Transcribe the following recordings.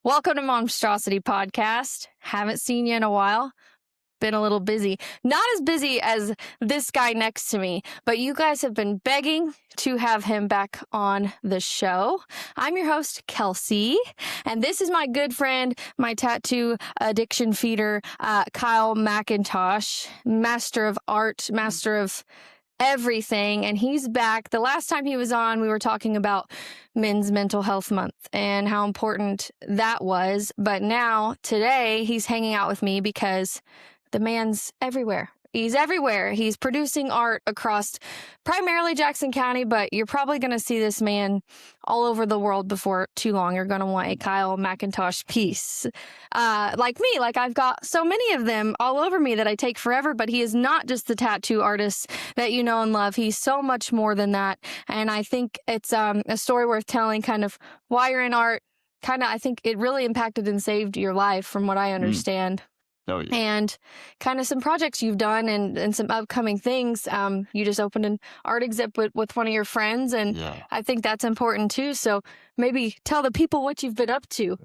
Welcome to Monstrosity Podcast. Haven't seen you in a while. Been a little busy. Not as busy as this guy next to me, but you guys have been begging to have him back on the show. I'm your host, Kelsey, and this is my good friend, my tattoo addiction feeder, Kyle McIntosh, master of art, master of everything, and he's back. The last time he was on, we were talking about Men's Mental Health Month and how important that was. But now, today, he's hanging out with me because the man's everywhere. He's everywhere. He's producing art across primarily Jackson County, but you're probably going to see this man all over the world before too long. You're going to want a Kyle McIntosh piece. Like me, like I've got so many of them all over me that I take forever, but he is not just the tattoo artist that you know and love. He's so much more than that. And I think it's a story worth telling, kind of why you're in art. I think it really impacted and saved your life from what I understand. Oh, yeah. And kind of some projects you've done and some upcoming things. You just opened an art exhibit with one of your friends, and I think that's important too. So maybe tell the people what you've been up to.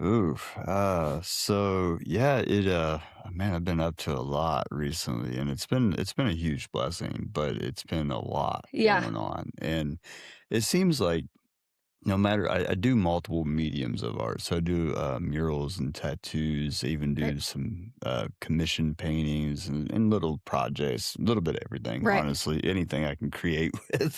Man, I've been up to a lot recently, and it's been a huge blessing, but it's been a lot going on. And it seems like no matter, I do multiple mediums of art. So I do murals and tattoos. I even do some commission paintings and little projects, a little bit of everything, honestly, anything I can create with.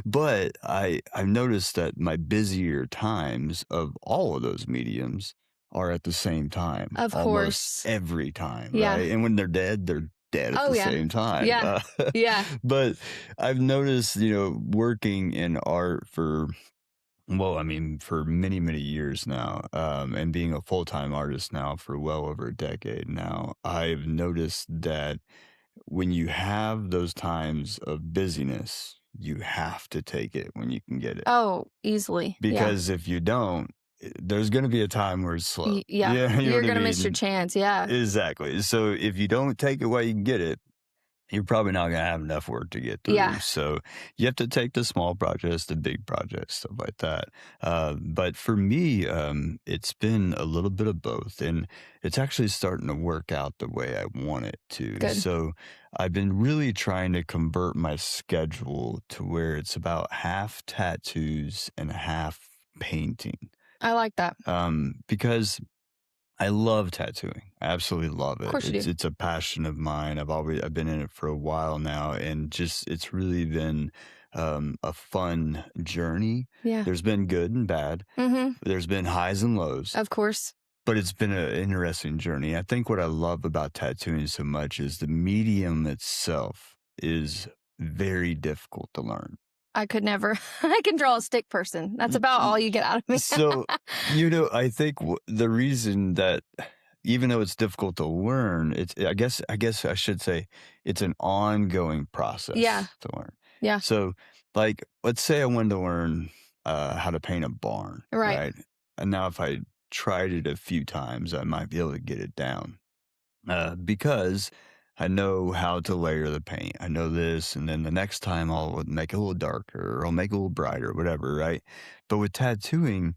But I've noticed that my busier times of all of those mediums are at the same time. Of almost course. every time, right? And when they're dead at the same time. But I've noticed, working in art for many, many years now, and being a full-time artist now for well over a decade now, I've noticed that when you have those times of busyness, you have to take it when you can get it. Oh, easily. Because if you don't, there's going to be a time where it's slow. You're going to miss your chance. Exactly. So if you don't take it while you can get it, you're probably not going to have enough work to get through. So you have to take the small projects, the big projects, stuff like that. But for me, it's been a little bit of both, and it's actually starting to work out the way I want it to. Good. So I've been really trying to convert my schedule to where it's about half tattoos and half painting. I like that. Because I love tattooing. I absolutely love it. Of course you do. It's a passion of mine. I've been in it for a while now, and it's really been a fun journey. There's been good and bad. There's been highs and lows. Of course. But it's been an interesting journey. I think what I love about tattooing so much is the medium itself is very difficult to learn. I could never. I can draw a stick person. That's about all you get out of me. So, I think the reason that even though it's difficult to learn, I guess I should say it's an ongoing process to learn. So, like, let's say I wanted to learn how to paint a barn, right? And now if I tried it a few times, I might be able to get it down because I know how to layer the paint. I know this, and then the next time I'll make it a little darker, or I'll make it a little brighter, whatever, right? But with tattooing,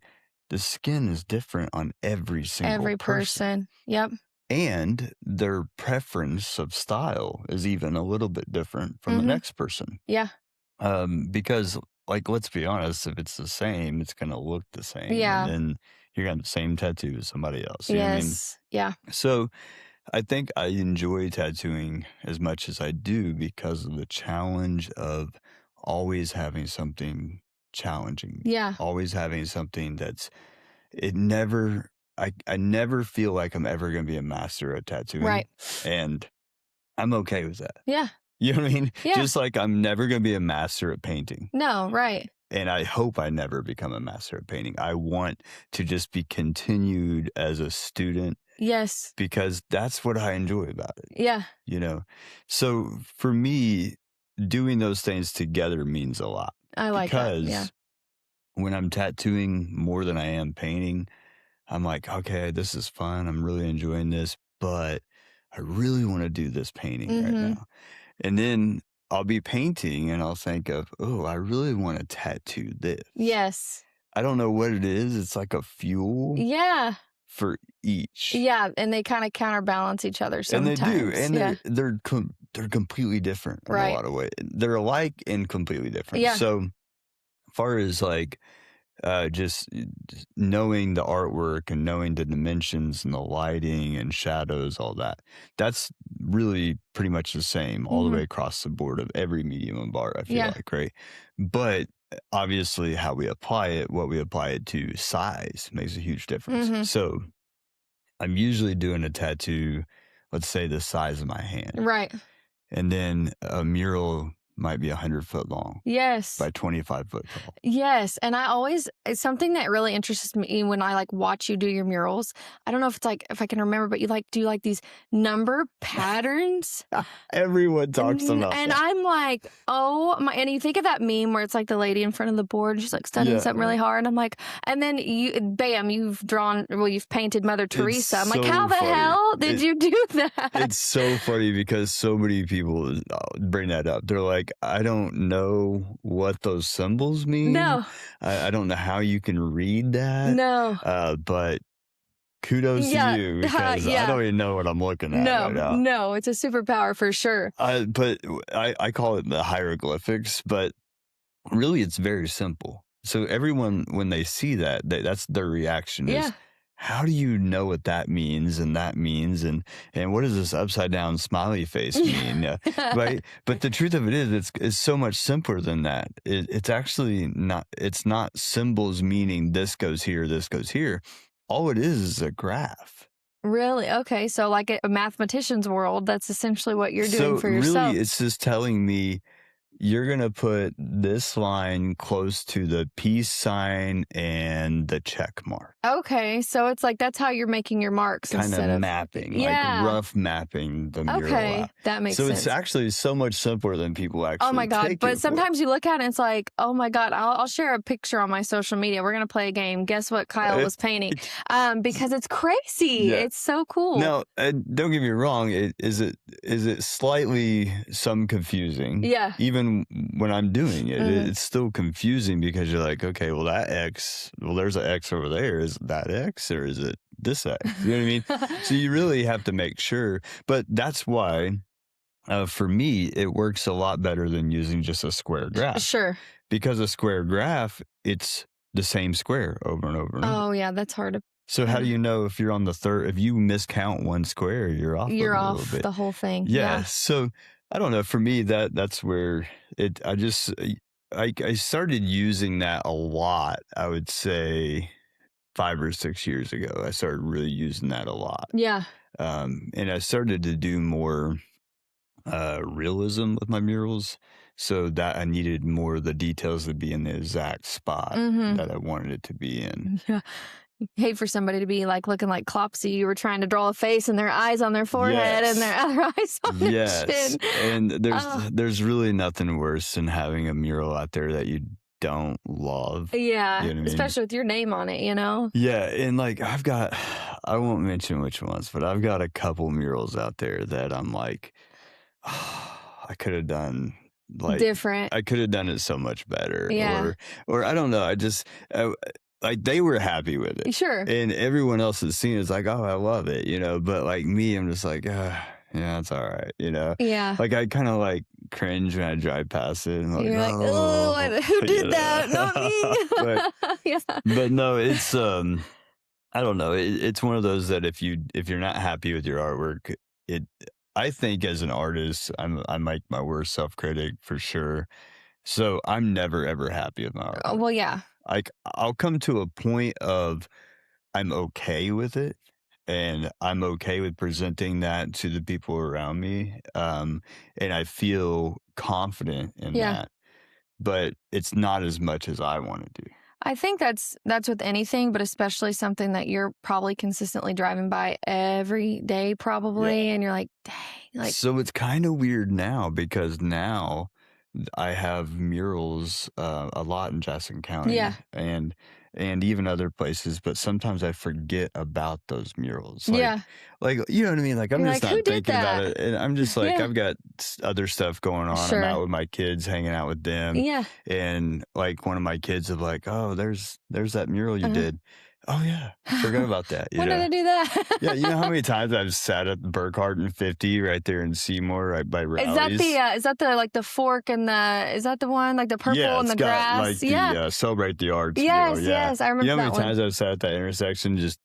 the skin is different on every single person. Yep. And their preference of style is even a little bit different from the next person. Because, like, let's be honest, if it's the same, it's going to look the same. And then you're going to have the same tattoo as somebody else. You know what I mean? So I think I enjoy tattooing as much as I do because of the challenge of always having something challenging. Always having something I never feel like I'm ever going to be a master at tattooing. Right. And I'm okay with that. Yeah. You know what I mean? Yeah. Just like I'm never going to be a master at painting. No, right. And I hope I never become a master at painting. I want to just be continued as a student. Yes. Because that's what I enjoy about it. Yeah. So for me, doing those things together means a lot. I like that. Yeah. Because when I'm tattooing more than I am painting, I'm like, okay, this is fun. I'm really enjoying this, but I really want to do this painting right now. And then I'll be painting and I'll think of, oh, I really want to tattoo this. Yes. I don't know what it is. It's like a fuel. Yeah. For each. Yeah, and they kind of counterbalance each other sometimes. And they do. And they're completely different in a lot of ways. They're alike and completely different. Yeah. So as far as like just knowing the artwork and knowing the dimensions and the lighting and shadows, all that, that's really pretty much the same all the way across the board of every medium of art, I feel like, right? But obviously how we apply it, what we apply it to, size makes a huge difference. So I'm usually doing a tattoo, let's say the size of my hand. Right. And then a mural might be 100-foot long. Yes. By 25-foot tall. Yes. And it's something that really interests me when I like watch you do your murals. I don't know if it's like, if I can remember, but you like do like these number patterns. Everyone talks about that. And I'm like, oh my, and you think of that meme where it's like the lady in front of the board, she's like studying something really hard. And I'm like, and then you've painted Mother Teresa. I'm like, how the hell did you do that? It's so funny because so many people bring that up. They're like, I don't know what those symbols mean. No. I don't know how you can read that. No. But kudos to you because I don't even know what I'm looking at right now. No, it's a superpower for sure. But I call it the hieroglyphics, but really it's very simple. So everyone, when they see that, that's their reaction is, how do you know what that means and what does this upside down smiley face mean? Right? But the truth of it is, it's so much simpler than that. It's actually not. It's not symbols meaning this goes here, this goes here. All it is a graph. Really? Okay. So like a mathematician's world, that's essentially what you're doing for yourself. So really, it's just telling me, you're going to put this line close to the peace sign and the check mark. Okay. So it's like, that's how you're making your marks instead of mapping, like rough mapping the mural out. That makes sense. So it's actually so much simpler than people actually Oh my God. take But it sometimes you look at it and it's like, oh my God, I'll share a picture on my social media. We're going to play a game. Guess what Kyle was painting? Because it's crazy. Yeah. It's so cool. Now, don't get me wrong. Is it slightly some confusing? Yeah. Even when I'm doing it, it's still confusing because you're like, okay, well, that X, there's an X over there. Is that X or is it this X? You know what I mean? So you really have to make sure. But that's why, for me, it works a lot better than using just a square graph. Sure. Because a square graph, it's the same square over and over and over. Oh, yeah, that's hard to. So how do you know if you're on the third? If you miscount one square, you're off. You're a off little bit. The whole thing. Yeah. So I don't know. For me, that's where I started using that a lot. I would say 5 or 6 years ago, I started really using that a lot. Yeah. And I started to do more realism with my murals, so that I needed more of the details to be in the exact spot that I wanted it to be in. Yeah. Hate for somebody to be like looking like Clopsy. You were trying to draw a face and their eyes on their forehead and their other eyes on their chin. And there's really nothing worse than having a mural out there that you don't love. Yeah, you know what especially I mean? With your name on it, you know? Yeah, and like I won't mention which ones, but I've got a couple murals out there that I'm like, oh, I could have done like different. I could have done it so much better. Yeah. Or I don't know. Like they were happy with it. Sure. And everyone else has seen it's like, oh, I love it, But like me, I'm just like, yeah, it's all right, Yeah. Like I kind of like cringe when I drive past it. And you're like, oh, who did that? Not me. But no, it's I don't know. It's one of those that if you're not happy with your artwork, I think as an artist, I'm like my worst self-critic for sure. So I'm never ever happy with my artwork. Well, yeah. Like I'll come to a point of I'm okay with it and I'm okay with presenting that to the people around me. And I feel confident in that. but it's not as much as I want to do. I think that's with anything, but especially something that you're probably consistently driving by every day, probably, and you're like, dang. Like, so it's kind of weird now because now I have murals a lot in Jackson County, and even other places, but sometimes I forget about those murals. Like you know what I mean? Like I'm just not thinking about it, and I'm just like I've got other stuff going on. I'm out with my kids, hanging out with them, and like one of my kids is like, "Oh, there's that mural you did." Oh yeah, forgot about that. When did I do that? Yeah, you know how many times I've sat at Burkhart and 50 right there in Seymour, right by Rowley's? Is that the like the fork and is that the one like the purple and the grass? Like the Celebrate the Arts. Yes, I remember. You know how many times I've sat at that intersection just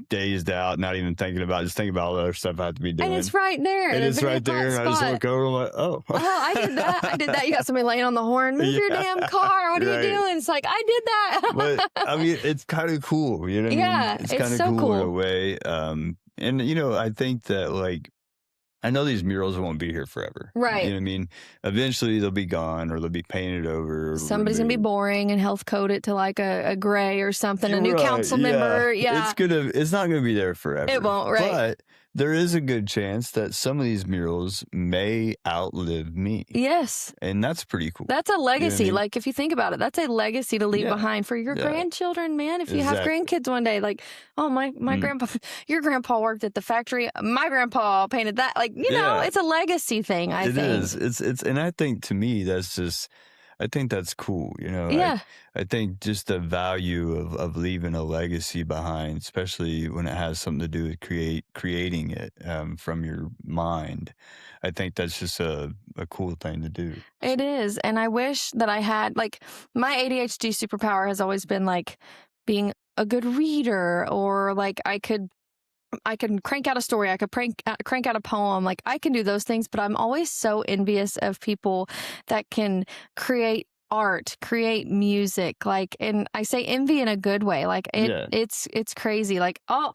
dazed out, not even thinking about all the other stuff I have to be doing. And it's right there. And it's right there. And I just look over and I'm like, oh. I did that. I did that. You got somebody laying on the horn. Move your damn car. What are you doing? It's like, I did that. But I mean, it's kind of cool. You know what I mean? It's kind of so cool in a way. And you know, I think that like, I know these murals won't be here forever. Right. You know what I mean? Eventually they'll be gone or they'll be painted over. Somebody's going to be boring and health code it to like a gray or something. A new council member. Yeah. It's not going to be there forever. It won't, right? But there is a good chance that some of these murals may outlive me. Yes. And that's pretty cool. That's a legacy. You know what I mean? Like if you think about it, that's a legacy to leave behind for your grandchildren, man. If you have grandkids one day, like, oh, my grandpa, your grandpa worked at the factory. My grandpa painted that. Like, you know, it's a legacy thing, I think. It is. And I think to me, that's just, I think that's cool. You know, I think just the value of leaving a legacy behind, especially when it has something to do with creating it from your mind. I think that's just a cool thing to do. It is. And I wish that I had, like, my ADHD superpower has always been like being a good reader, or like I can crank out a story. I could crank out a poem. Like I can do those things, but I'm always so envious of people that can create art, create music. Like, and I say envy in a good way. Like it's crazy. Like, oh,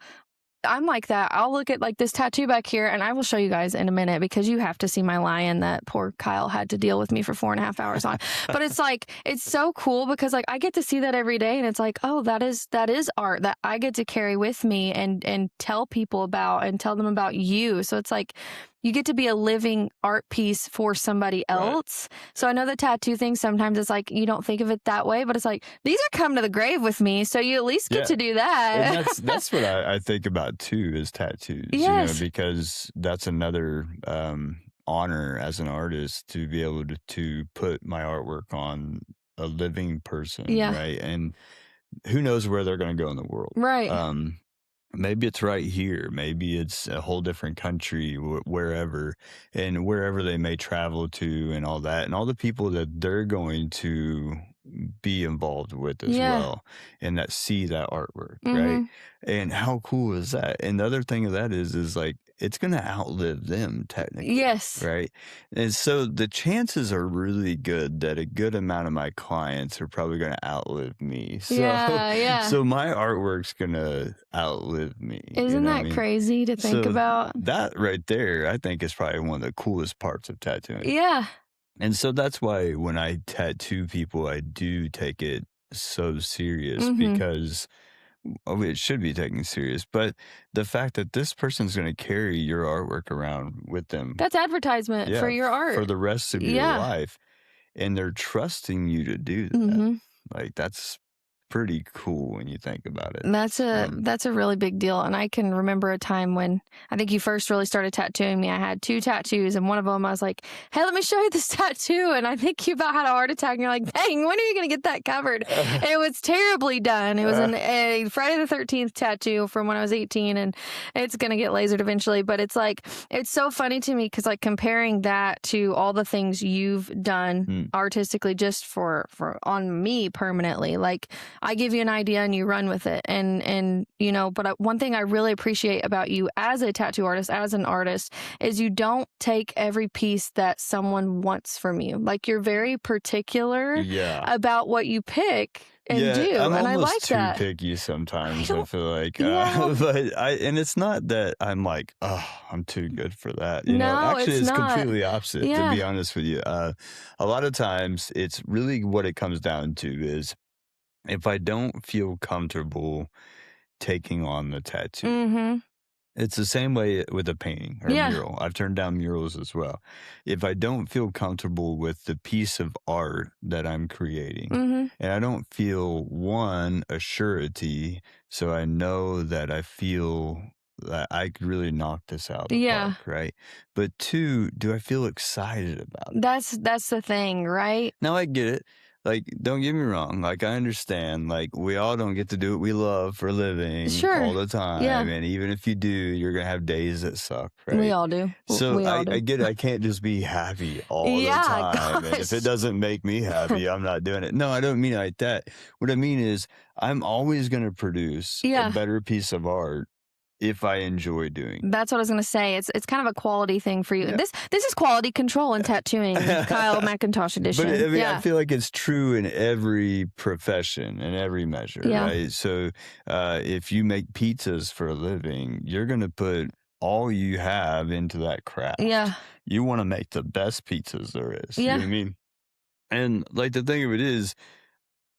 I'm like that. I'll look at like this tattoo back here, and I will show you guys in a minute because you have to see my lion that poor Kyle had to deal with me for 4.5 hours on. But it's like, it's so cool because like I get to see that every day, and it's like, oh, that is art that I get to carry with me and tell people about and tell them about you. So it's like, you get to be a living art piece for somebody else. Right. So I know the tattoo thing, sometimes it's like, you don't think of it that way, but it's like, these are coming to the grave with me. So you at least get to do that. And that's what I think about too, is tattoos, you know, because that's another honor as an artist to be able to put my artwork on a living person. Right. And who knows where they're going to go in the world. Right. Maybe it's right here. Maybe it's a whole different country, wherever, and wherever they may travel to and all that, and all the people that they're going to be involved with as well, and that see that artwork, right? And how cool is that? And the other thing of that is like, it's going to outlive them technically. Yes. Right. And so the chances are really good that a good amount of my clients are probably going to outlive me. So, so my artwork's going to outlive me. Isn't that crazy to think about? That right there, I think is probably one of the coolest parts of tattooing. Yeah. And so that's why when I tattoo people, I do take it so serious because it should be taken serious. But the fact that this person's going to carry your artwork around with them. That's advertisement for your art. For the rest of your life. And they're trusting you to do that. Like, that's pretty cool when you think about it. That's a really big deal. And I can remember a time when I think you first really started tattooing me. I had 2 tattoos, and one of them I was like, hey, let me show you this tattoo. And I think you about had a heart attack, and you're like, dang, when are you going to get that covered? And it was terribly done. It was a Friday the 13th tattoo from when I was 18, and it's going to get lasered eventually. But it's like, it's so funny to me because like comparing that to all the things you've done artistically just for on me permanently, like I give you an idea and you run with it. And you know, but one thing I really appreciate about you as a tattoo artist, as an artist, is you don't take every piece that someone wants from you. Like, you're very particular about what you pick and do. I'm and almost I like too that. picky sometimes, I feel like. And it's not that I'm like, oh, I'm too good for that. You know, actually, it's completely opposite, to be honest with you. A lot of times, it's really what it comes down to is if I don't feel comfortable taking on the tattoo. It's the same way with a painting or a mural. I've turned down murals as well. If I don't feel comfortable with the piece of art that I'm creating, and I don't feel, one, a surety, so I know that I feel that I could really knock this out of the park, right? But two, do I feel excited about it? That's the thing, right? Now, I get it. Like, don't get me wrong. Like, I understand. Like, we all don't get to do what we love for a living all the time. And even if you do, you're going to have days that suck, right? We all do. So I get it. I can't just be happy all the time. And if it doesn't make me happy, I'm not doing it. No, I don't mean it like that. What I mean is I'm always going to produce a better piece of art if I enjoy doing it. That's what I was going to say. It's kind of a quality thing for you. This is quality control in tattooing, Kyle McIntosh edition. But I mean, I feel like it's true in every profession and every measure, right? So if you make pizzas for a living, you're going to put all you have into that craft. You want to make the best pizzas there is. You know what I mean? And like the thing of it is,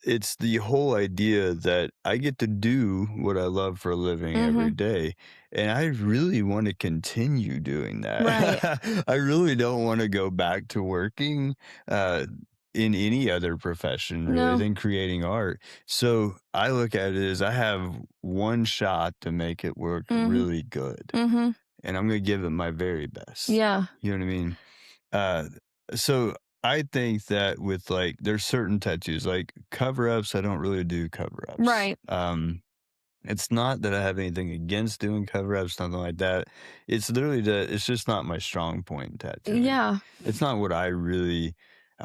it's the whole idea that I get to do what I love for a living every day. And I really want to continue doing that. Right. I really don't want to go back to working in any other profession really than creating art. So I look at it as I have one shot to make it work really good. And I'm going to give it my very best. Yeah. You know what I mean? So I think that with like, there's certain tattoos, like cover-ups, I don't really do cover-ups. Right. It's not that I have anything against doing cover-ups, nothing like that. It's literally that it's just not my strong point in tattooing. Yeah. It's not what I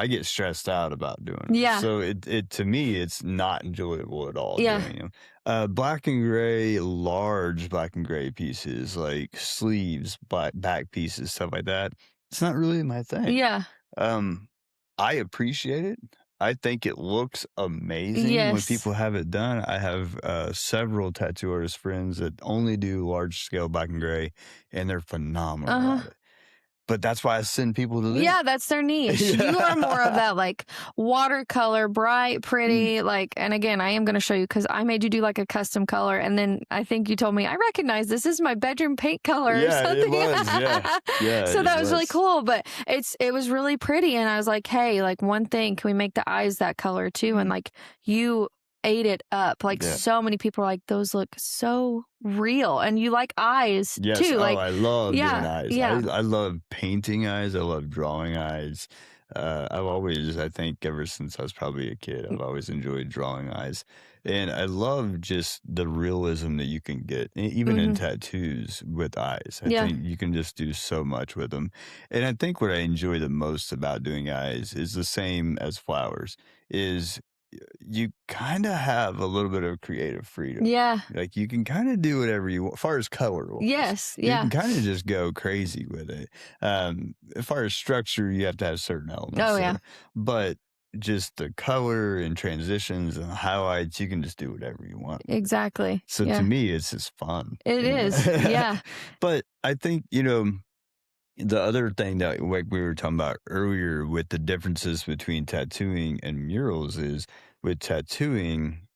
get stressed out about doing. Yeah. So it to me, it's not enjoyable at all doing them. Black and gray, large black and gray pieces, like sleeves, back pieces, stuff like that. It's not really my thing. Yeah. I appreciate it. I think it looks amazing when people have it done. I have several tattoo artist friends that only do large scale black and gray, and they're phenomenal at it. But that's why I send people to this. Yeah, that's their niche. You are more of that like watercolor, bright, pretty, like, and again, I am going to show you because I made you do like a custom color. And then I think you told me, I recognize this is my bedroom paint color or something. It was, yeah. So that was really cool, but it was really pretty. And I was like, hey, like one thing, can we make the eyes that color too? And like you ate it up. Like so many people are like, those look so real, and you like eyes too. Like, I love doing eyes. I love painting eyes. I love drawing eyes. I've always, I think ever since I was probably a kid, I've always enjoyed drawing eyes. And I love just the realism that you can get, even in tattoos with eyes. I think you can just do so much with them. And I think what I enjoy the most about doing eyes is the same as flowers, is you kind of have a little bit of creative freedom. Yeah. Like you can kind of do whatever you want as far as color. Yes. You can kind of just go crazy with it. As far as structure, you have to have certain elements. Oh, yeah. But just the color and transitions and highlights, you can just do whatever you want. Exactly. So to me, it's just fun. It is. Yeah. But I think, the other thing that like we were talking about earlier with the differences between tattooing and murals is with tattooing,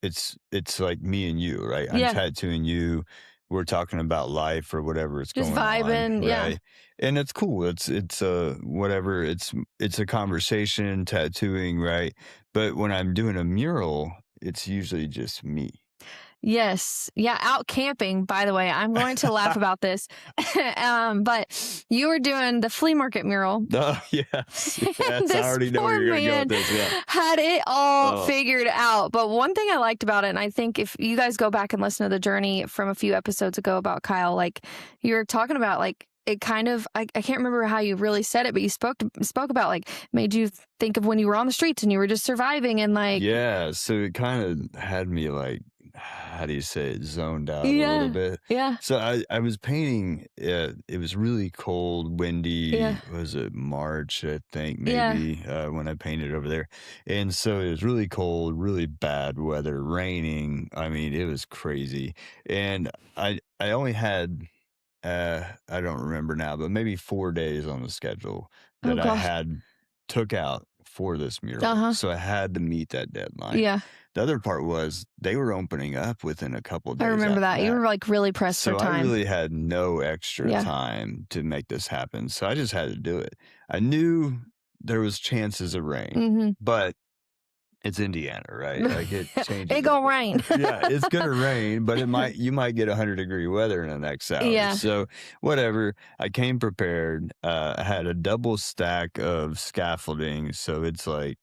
it's like me and you, right? I'm tattooing you. We're talking about life or whatever it's just going vibing, on, right? And it's cool. It's whatever. It's a conversation, tattooing, right? But when I'm doing a mural, it's usually just me. Yes. Yeah. Out camping, by the way. I'm going to laugh about this. But you were doing the flea market mural. Oh, yes. I already know where you're going to go with this. Yeah. Had it all figured out. But one thing I liked about it, and I think if you guys go back and listen to the journey from a few episodes ago about Kyle, like you were talking about like it kind of, I can't remember how you really said it, but you spoke about like made you think of when you were on the streets and you were just surviving and like. Yeah. So it kind of had me like, how do you say it, zoned out a little bit. Yeah. So I was painting, it was really cold, windy. Was it March, I think, maybe, when I painted over there. And so it was really cold, really bad weather, raining. I mean, it was crazy. And I only had, I don't remember now, but maybe 4 days on the schedule that I had took out for this mural. So I had to meet that deadline. Yeah. The other part was they were opening up within a couple of days. I remember that. You were like really pressed for So time. I really had no extra time to make this happen. So I just had to do it. I knew there was chances of rain, but it's Indiana, right? Like it changes. It gonna rain. Yeah, it's gonna rain, but you might get 100-degree weather in the next hour. Yeah. So whatever. I came prepared. I had a double stack of scaffolding, so it's like,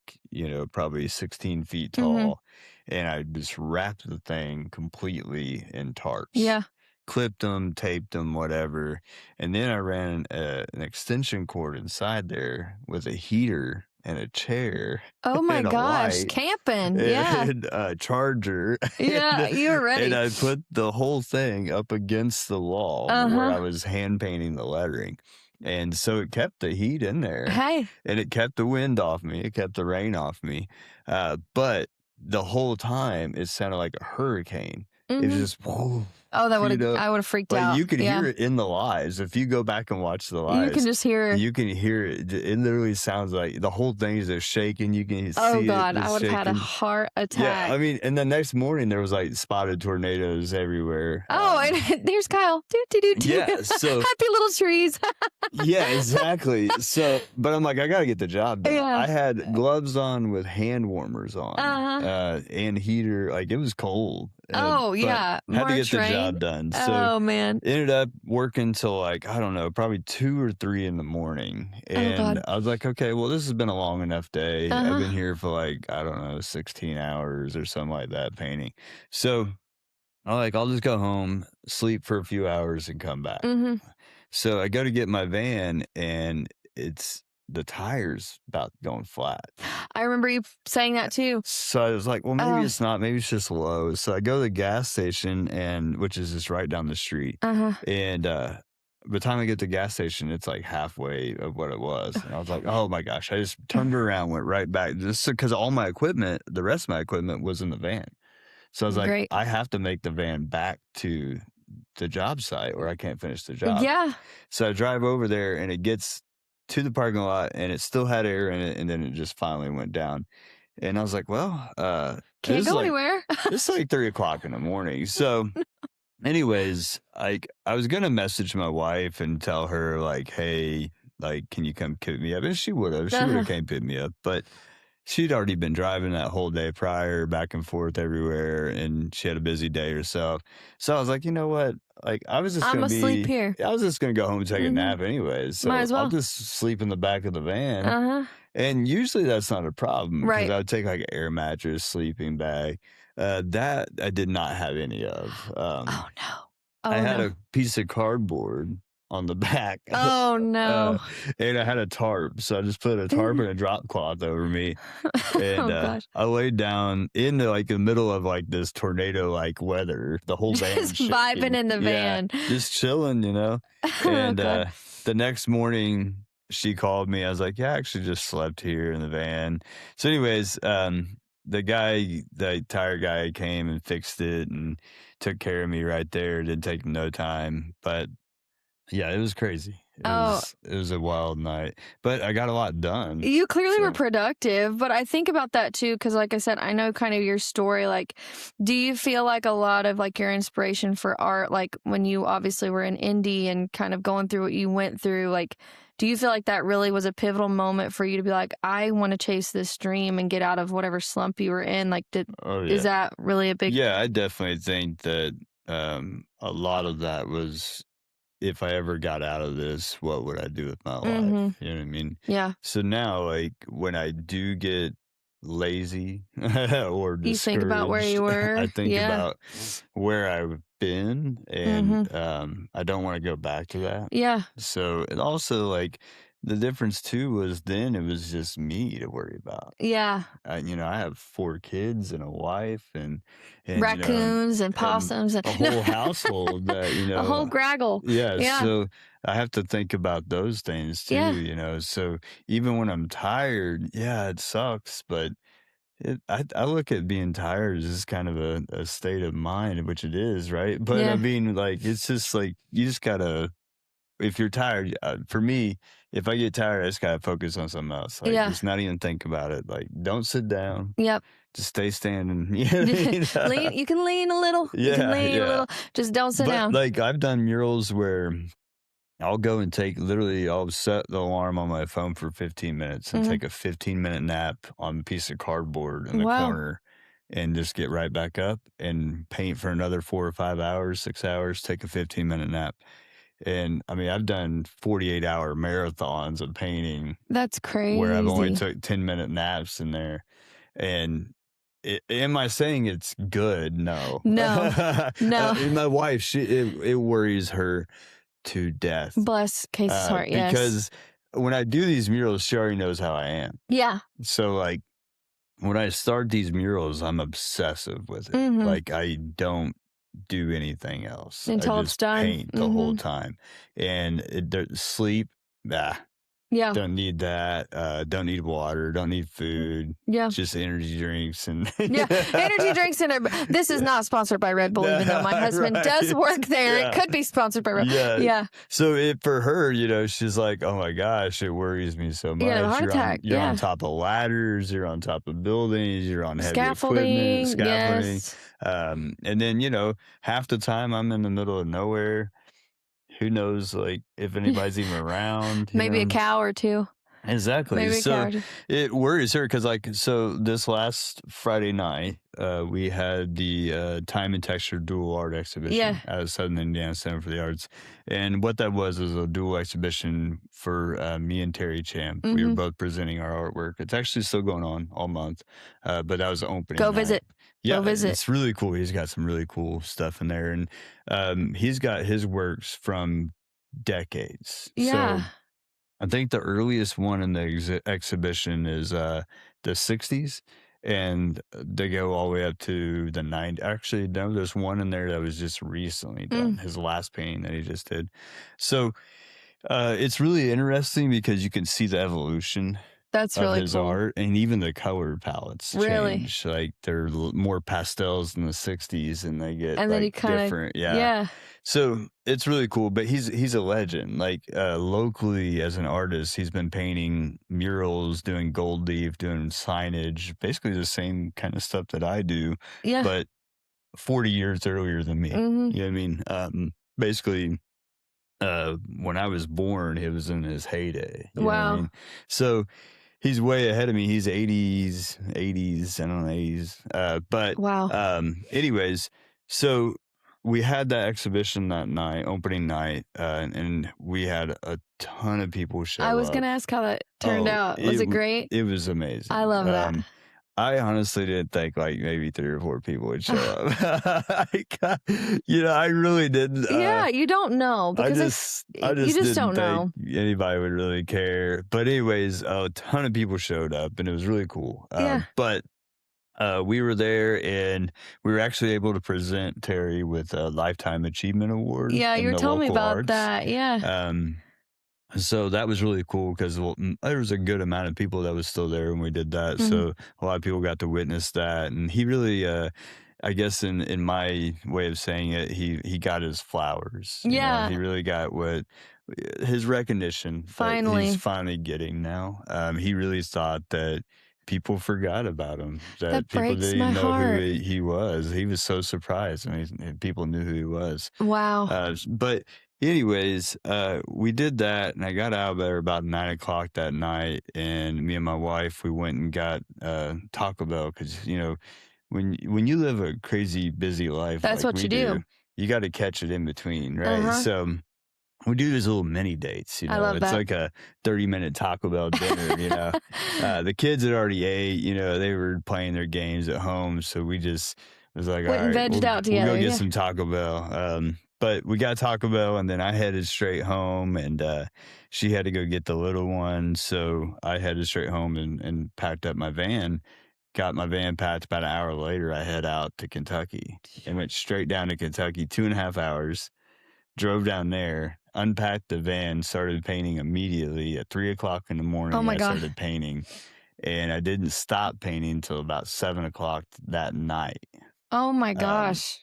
probably 16 feet tall. And I just wrapped the thing completely in tarps. Yeah. Clipped them, taped them, whatever. And then I ran an extension cord inside there with a heater and a chair. Oh my and gosh, light, camping. And a charger. Yeah, you were ready. And I put the whole thing up against the wall where I was hand painting the lettering. And so it kept the heat in there. Hey. And it kept the wind off me. It kept the rain off me. But the whole time it sounded like a hurricane. It was just, whoa. Oh, I would have freaked out. You could hear it in the lives. If you go back and watch the lives, you can just hear it. You can hear it. It literally sounds like the whole thing is just shaking. You can see oh God, it I would have had a heart attack. Yeah, I mean, and the next morning there was like spotted tornadoes everywhere. Oh, and there's Kyle. Yeah, so happy little trees. Yeah, exactly. So, but I'm like, I gotta get the job done. I had gloves on with hand warmers on, and heater. Like it was cold. Yeah, had to get the job done. So, oh man, ended up working till like, I don't know, probably 2 or 3 in the morning. And I was like, okay, well, this has been a long enough day. I've been here for like, I don't know, 16 hours or something like that painting. So I'm like, I'll just go home, sleep for a few hours, and come back. So I go to get my van, and the tire's about going flat. I remember you saying that too. So I was like, well, maybe it's not. Maybe it's just low. So I go to the gas station, which is just right down the street. And by the time I get to the gas station, it's like halfway of what it was. And I was like, oh my gosh. I just turned around, went right back. Just because all my equipment, the rest of my equipment was in the van. So I was like, I have to make the van back to the job site or I can't finish the job. Yeah. So I drive over there, and it gets to the parking lot, and it still had air in it, and then it just finally went down. And I was like, well, can't go anywhere. It's like 3:00 in the morning. So anyways, I was gonna message my wife and tell her like, hey, like, can you come pick me up? And she would have came pick me up, but she'd already been driving that whole day prior, back and forth everywhere, and she had a busy day herself. So I was like, you know what? Like, I was just gonna sleep here. I was just gonna go home and take a nap anyways. So might as well. I'll just sleep in the back of the van. And usually that's not a problem. Right. Because I would take like an air mattress, sleeping bag. That I did not have any of. Oh no. I had a piece of cardboard on the back. Oh no. And I had a tarp. So I just put a tarp and a drop cloth over me. And I laid down in the middle of like this tornado like weather. The whole van just vibing in the van. Just chilling, And the next morning she called me. I was like, yeah, I actually just slept here in the van. So anyways, the tire guy came and fixed it and took care of me right there. It didn't take no time. But yeah, it was crazy. It was a wild night, but I got a lot done. You clearly were productive, but I think about that too, because like I said, I know kind of your story. Like, do you feel like a lot of like your inspiration for art, like when you obviously were in indie and kind of going through what you went through, like, do you feel like that really was a pivotal moment for you to be like, I want to chase this dream and get out of whatever slump you were in? Like, is that really a big? Yeah, I definitely think that a lot of that was, if I ever got out of this, what would I do with my life? You know what I mean? Yeah. So now, like, when I do get lazy or discouraged, you think about where you were. I think about where I've been, and I don't want to go back to that. Yeah. So, and also like the difference too was then it was just me to worry about. Yeah. I have 4 kids and a wife and Raccoons and and possums and a whole household that, a whole graggle. yeah, Yeah. so I have to think about those things too, Yeah. So even when I'm tired, yeah, it sucks, but I look at being tired as just kind of a state of mind, which it is, right? But I Yeah. mean, like, it's just like you just gotta if you're tired, for me, if I get tired, I just gotta focus on something else. Like, Yeah. just not even think about it. Like, don't sit down. Yep. Just stay standing. You know what I mean? You can lean a little. You can Yeah, lean a yeah. little. Just don't sit But down. like, I've done murals where I'll go and I'll set the alarm on my phone for 15 minutes and take a 15-minute nap on a piece of cardboard in the corner and just get right back up and paint for another 4 or 5 hours, 6 hours, take a 15-minute nap. And I mean, I've done 48-hour marathons of painting. That's crazy. Where I've only took 10-minute naps in there. And am I saying it's good? No. No. My wife, it worries her to death. Bless Casey's heart, yes. Because when I do these murals, she already knows how I am. Yeah. So, like, when I start these murals, I'm obsessive with it. Like, I don't do anything else. Until I it's just done. paint the whole time. And sleep, yeah. don't need that. Don't need water. Don't need food. Yeah. Just energy drinks and yeah, energy drinks and this is not sponsored by Red Bull, even though my husband does work there. Yeah. It could be sponsored by Red Bull. Yeah. So for her, she's like, oh my gosh, it worries me so much. Yeah, heart attack. You're on top of ladders. You're on top of buildings. You're on heavy equipment, scaffolding. Yes. And then half the time I'm in the middle of nowhere. Who knows, like, if anybody's even around. Maybe a cow or two. Exactly. Maybe So it worries her because, like, this last Friday night, we had the Time and Texture Dual Art Exhibition at Southern Indiana Center for the Arts. And what that was a dual exhibition for me and Terry Champ. We were both presenting our artwork. It's actually still going on all month, but that was the opening Go night. visit. Yeah, Go visit. It's really cool. He's got some really cool stuff in there. And he's got his works from decades. Yeah. So I think the earliest one in the exhibition is the 60s, and they go all the way up to the 90s. Actually, no, there's one in there that was just recently done, his last painting that he just did. So it's really interesting because you can see the evolution That's of really his cool. art, and even the color palettes Really? change. Like they're more pastels in the 60s, and they get And then he like kind of different. Yeah. So it's really cool, but he's a legend. Like locally as an artist, he's been painting murals, doing gold leaf, doing signage, basically the same kind of stuff that I do, Yeah. but 40 years earlier than me. You know what I mean? Basically, when I was born, it was in his heyday. You know what I mean? So he's way ahead of me. He's 80s, I don't know, 80s. But anyways, so we had that exhibition that night, opening night, and we had a ton of people show up. I was going to ask how that turned out. Was it great? It was amazing. I love that. I honestly didn't think like maybe 3 or 4 people would show up. I really didn't. Yeah, you don't know because I just you just didn't don't know. think anybody would really care. But anyways, a ton of people showed up, and it was really cool. But we were there, and we were actually able to present Terry with a Lifetime Achievement Award. Yeah, you were telling me about arts. that. Yeah. So that was really cool because there was a good amount of people that was still there when we did that. So a lot of people got to witness that, and he really, I guess, in my way of saying it, he got his flowers. Yeah, he really got his recognition. Finally, he's finally getting now. He really thought that people forgot about him. That people didn't even know who he was. He was so surprised when people knew who he was. Wow. But anyways, we did that, and I got out of there about 9:00 that night, and me and my wife, we went and got Taco Bell because when you live a crazy busy life, that's like what we you do. You got to catch it in between, right? So we do these little mini dates, I love it's that. like a 30-minute Taco Bell dinner, The kids had already ate, they were playing their games at home. So we was like, went all and right, vegged out together. We'll go get some Taco Bell. But we got Taco Bell, and then I headed straight home, and she had to go get the little one. So I headed straight home and packed up my van. Got my van packed. About an hour later, I head out to Kentucky and went straight down to Kentucky, 2.5 hours. Drove down there, unpacked the van, started painting immediately at 3:00 in the morning. Oh my God. Started painting, and I didn't stop painting until about 7:00 that night. Oh my gosh.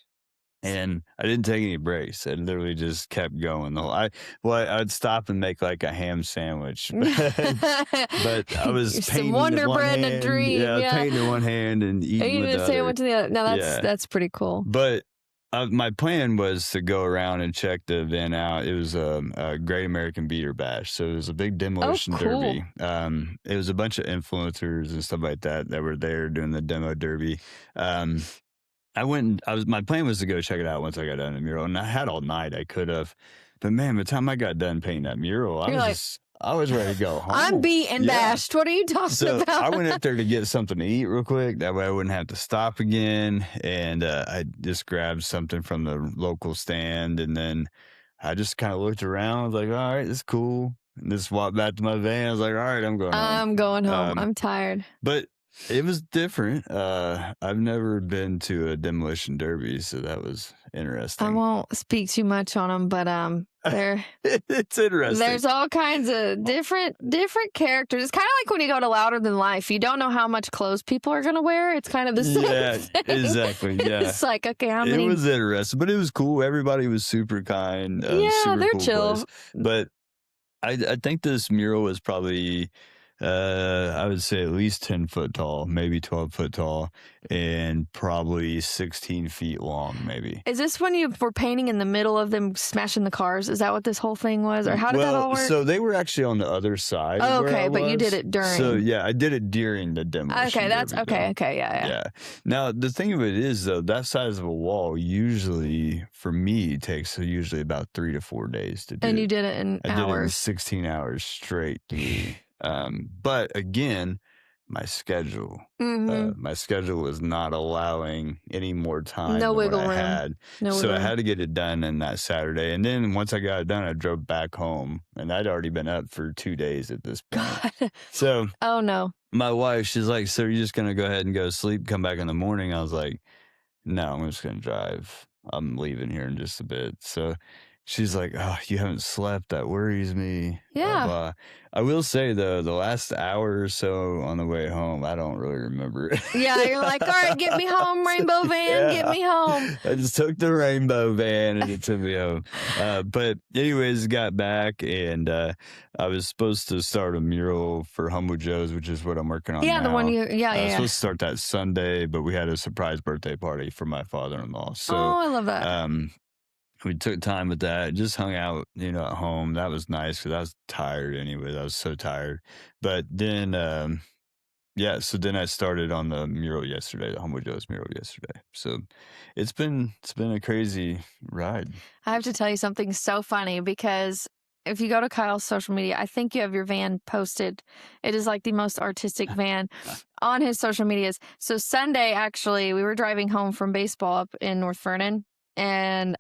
And I didn't take any breaks. I literally just kept going. I'd stop and make like a ham sandwich, but I was painting Wonder in one Bread hand. and a dream. Yeah, painting in one hand and eating with the sandwich other. in the other. No, that's pretty cool. But my plan was to go around and check the event out. It was a Great American Beater Bash, so it was a big demolition derby. It was a bunch of influencers and stuff like that were there doing the demo derby. My plan was to go check it out once I got done the mural, and I had all night. I could have, but man, by the time I got done painting that mural, I was ready to go home. I'm beat and bashed. What are you talking about? I went up there to get something to eat real quick. That way I wouldn't have to stop again. And I just grabbed something from the local stand. And then I just kind of looked around. I was like, all right, it's cool. And just walked back to my van. I was like, all right, I'm going home. I'm going home. I'm tired. But it was different. I've never been to a demolition derby, so that was interesting. I won't speak too much on them, but it's interesting. There's all kinds of different characters. It's kind of like when you go to Louder Than Life. You don't know how much clothes people are going to wear. It's kind of the same thing. Exactly. Yeah, it's like, okay, It was interesting, but it was cool. Everybody was super kind. Yeah, they're cool chill. Place. But I think this mural is probably I would say at least 10 foot tall, maybe 12 foot tall, and probably 16 feet long, maybe. Is this when you were painting in the middle of them smashing the cars? Is that what this whole thing was? Or how did that all work? So they were actually on the other side. Oh, okay, but you did it during. So yeah, I did it during the demolition. Okay, that's okay. Okay, yeah. Now the thing of it is though, that size of a wall usually for me takes usually about 3 to 4 days to do. And you did it in hours. I did it in 16 hours straight through. But again, my schedule was not allowing any more time. No wiggle room. I had to get it done in that Saturday. And then once I got it done, I drove back home, and I'd already been up for 2 days at this point. God. So, oh no, my wife, she's like, "So you're just gonna go ahead and go to sleep, come back in the morning?" I was like, "No, I'm just gonna drive. I'm leaving here in just a bit." So she's like, "Oh, you haven't slept. That worries me." Yeah. I will say, though, the last hour or so on the way home, I don't really remember it. Yeah, you're like, all right, get me home, rainbow van, get me home. I just took the rainbow van and it took me home. But anyways, got back, and I was supposed to start a mural for Humble Joe's, which is what I'm working on now. The one you, I was supposed to start that Sunday, but we had a surprise birthday party for my father-in-law. So, I love that. We took time with that, just hung out, at home. That was nice because I was tired anyway. I was so tired. But then, so then I started on the mural yesterday, the Humble Joe's mural yesterday. So it's been a crazy ride. I have to tell you something so funny because if you go to Kyle's social media, I think you have your van posted. It is like the most artistic van on his social medias. So Sunday, actually, we were driving home from baseball up in North Vernon. And,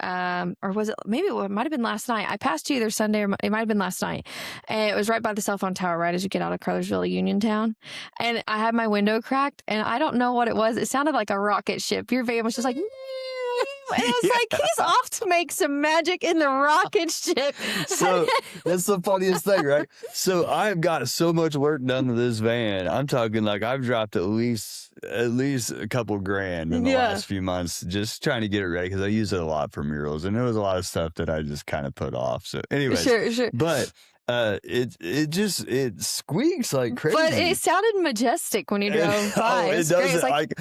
or was it, maybe it might have been last night. I passed you either Sunday or it might have been last night. And it was right by the cell phone tower, right as you get out of Cartersville, Uniontown. And I had my window cracked and I don't know what it was. It sounded like a rocket ship. Your van was just like, and I was like, he's off to make some magic in the rocket ship. So that's the funniest thing, right? So I've got so much work done to this van. I'm talking like I've dropped at least a couple grand in the last few months just trying to get it ready because I use it a lot for murals, and there was a lot of stuff that I just kind of put off. So anyways, sure. But it squeaks like crazy. But it sounded majestic when you drove by. It doesn't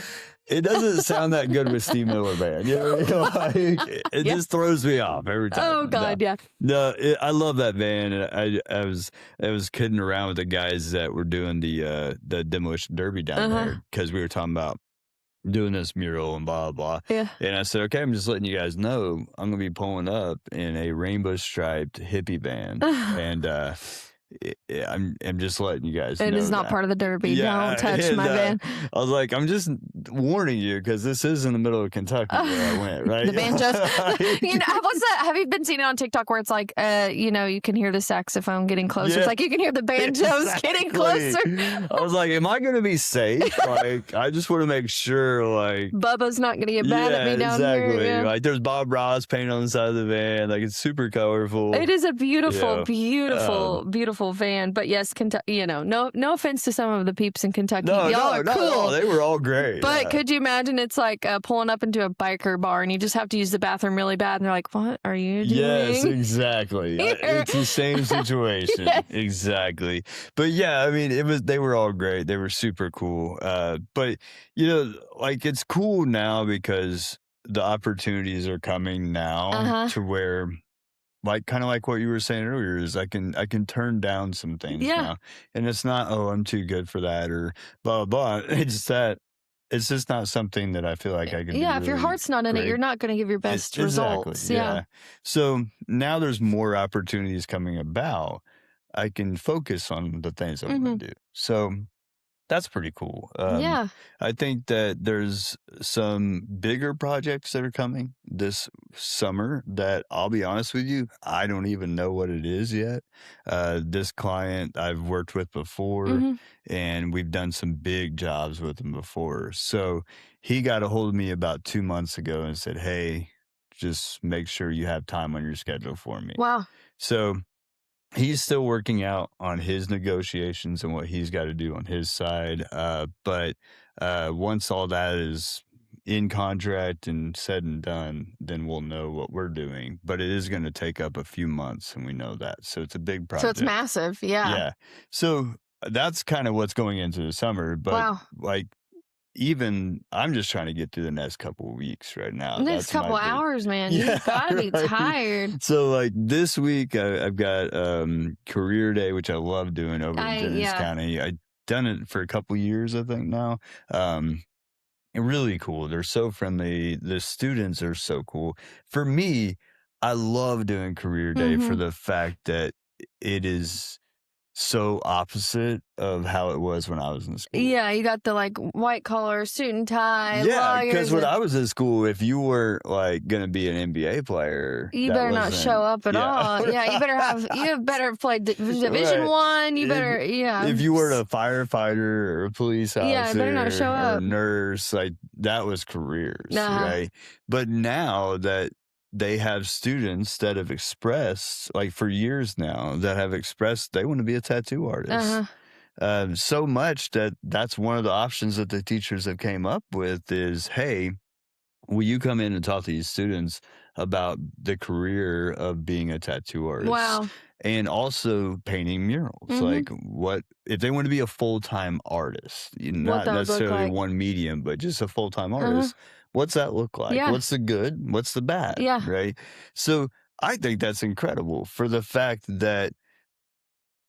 it doesn't sound that good with Steve Miller Band. It just throws me off every time. Oh God, No, I love that van. And I was kidding around with the guys that were doing the demolition derby down there because we were talking about doing this mural and blah blah. Yeah. And I said, okay, I'm just letting you guys know I'm gonna be pulling up in a rainbow striped hippie van, and I'm just letting you guys It is know not that. part of the derby. Yeah, Don't touch my van. I was like, I'm just warning you because this is in the middle of Kentucky where I went, right? The banjos. What's that? Have you been seeing it on TikTok where it's like, you can hear the saxophone getting closer. Yeah, It's like you can hear the banjos getting closer. I was like, am I going to be safe? Like, I just want to make sure, like, Bubba's not going to get mad at me down exactly. here. Yeah. Like, there's Bob Ross painted on the side of the van. Like, it's super colorful. It is a beautiful, beautiful van. But yes, Kentucky. No offense to some of the peeps in Kentucky. Y'all are cool. No, they were all great. But could you imagine it's like pulling up into a biker bar and you just have to use the bathroom really bad and they're like, what are you doing? Yes, exactly. It's the same situation. Yes. Exactly. But yeah, I mean, they were all great. They were super cool. But like it's cool now because the opportunities are coming now to where like kind of like what you were saying earlier is I can turn down some things now. And it's not, oh, I'm too good for that or blah blah blah. It's just not something that I feel like I can do. If your heart's not in it, you're not going to give your best results. Exactly, yeah. So now there's more opportunities coming about. I can focus on the things I want to do. So that's pretty cool. I think that there's some bigger projects that are coming this summer that I'll be honest with you, I don't even know what it is yet. This client I've worked with before and we've done some big jobs with him before. So he got a hold of me about 2 months ago and said, hey, just make sure you have time on your schedule for me. Wow. So he's still working out on his negotiations and what he's got to do on his side. But once all that is in contract and said and done, then we'll know what we're doing. But it is going to take up a few months, and we know that. So it's a big project. So it's massive. Yeah. Yeah. So that's kind of what's going into the summer. But like, even I'm just trying to get through the next couple of weeks right now. Next couple hours, man. You've got to be tired. So like this week I've got career day, which I love doing over in Jennings County. I've done it for a couple years, I think now. Really cool. They're so friendly. The students are so cool. For me, I love doing career day for the fact that it is so opposite of how it was when I was in school. Yeah, you got the like white collar suit and tie. Yeah, because when I was in school, if you were like going to be an NBA player, you better not show up at all. Right. Yeah, you better play Division One. You better If you were a firefighter or a police officer, better not show up. Or a nurse, like that was careers, right? But now that they have students that have expressed, like for years now, that have expressed they want to be a tattoo artist. So much that that's one of the options that the teachers have came up with is, hey, will you come in and talk to these students about the career of being a tattoo artist? Wow. And also painting murals. Like what if they want to be a full-time artist, not necessarily one medium, but just a full-time artist. What's that look like? Yeah. What's the good? What's the bad? Yeah. Right. So I think that's incredible for the fact that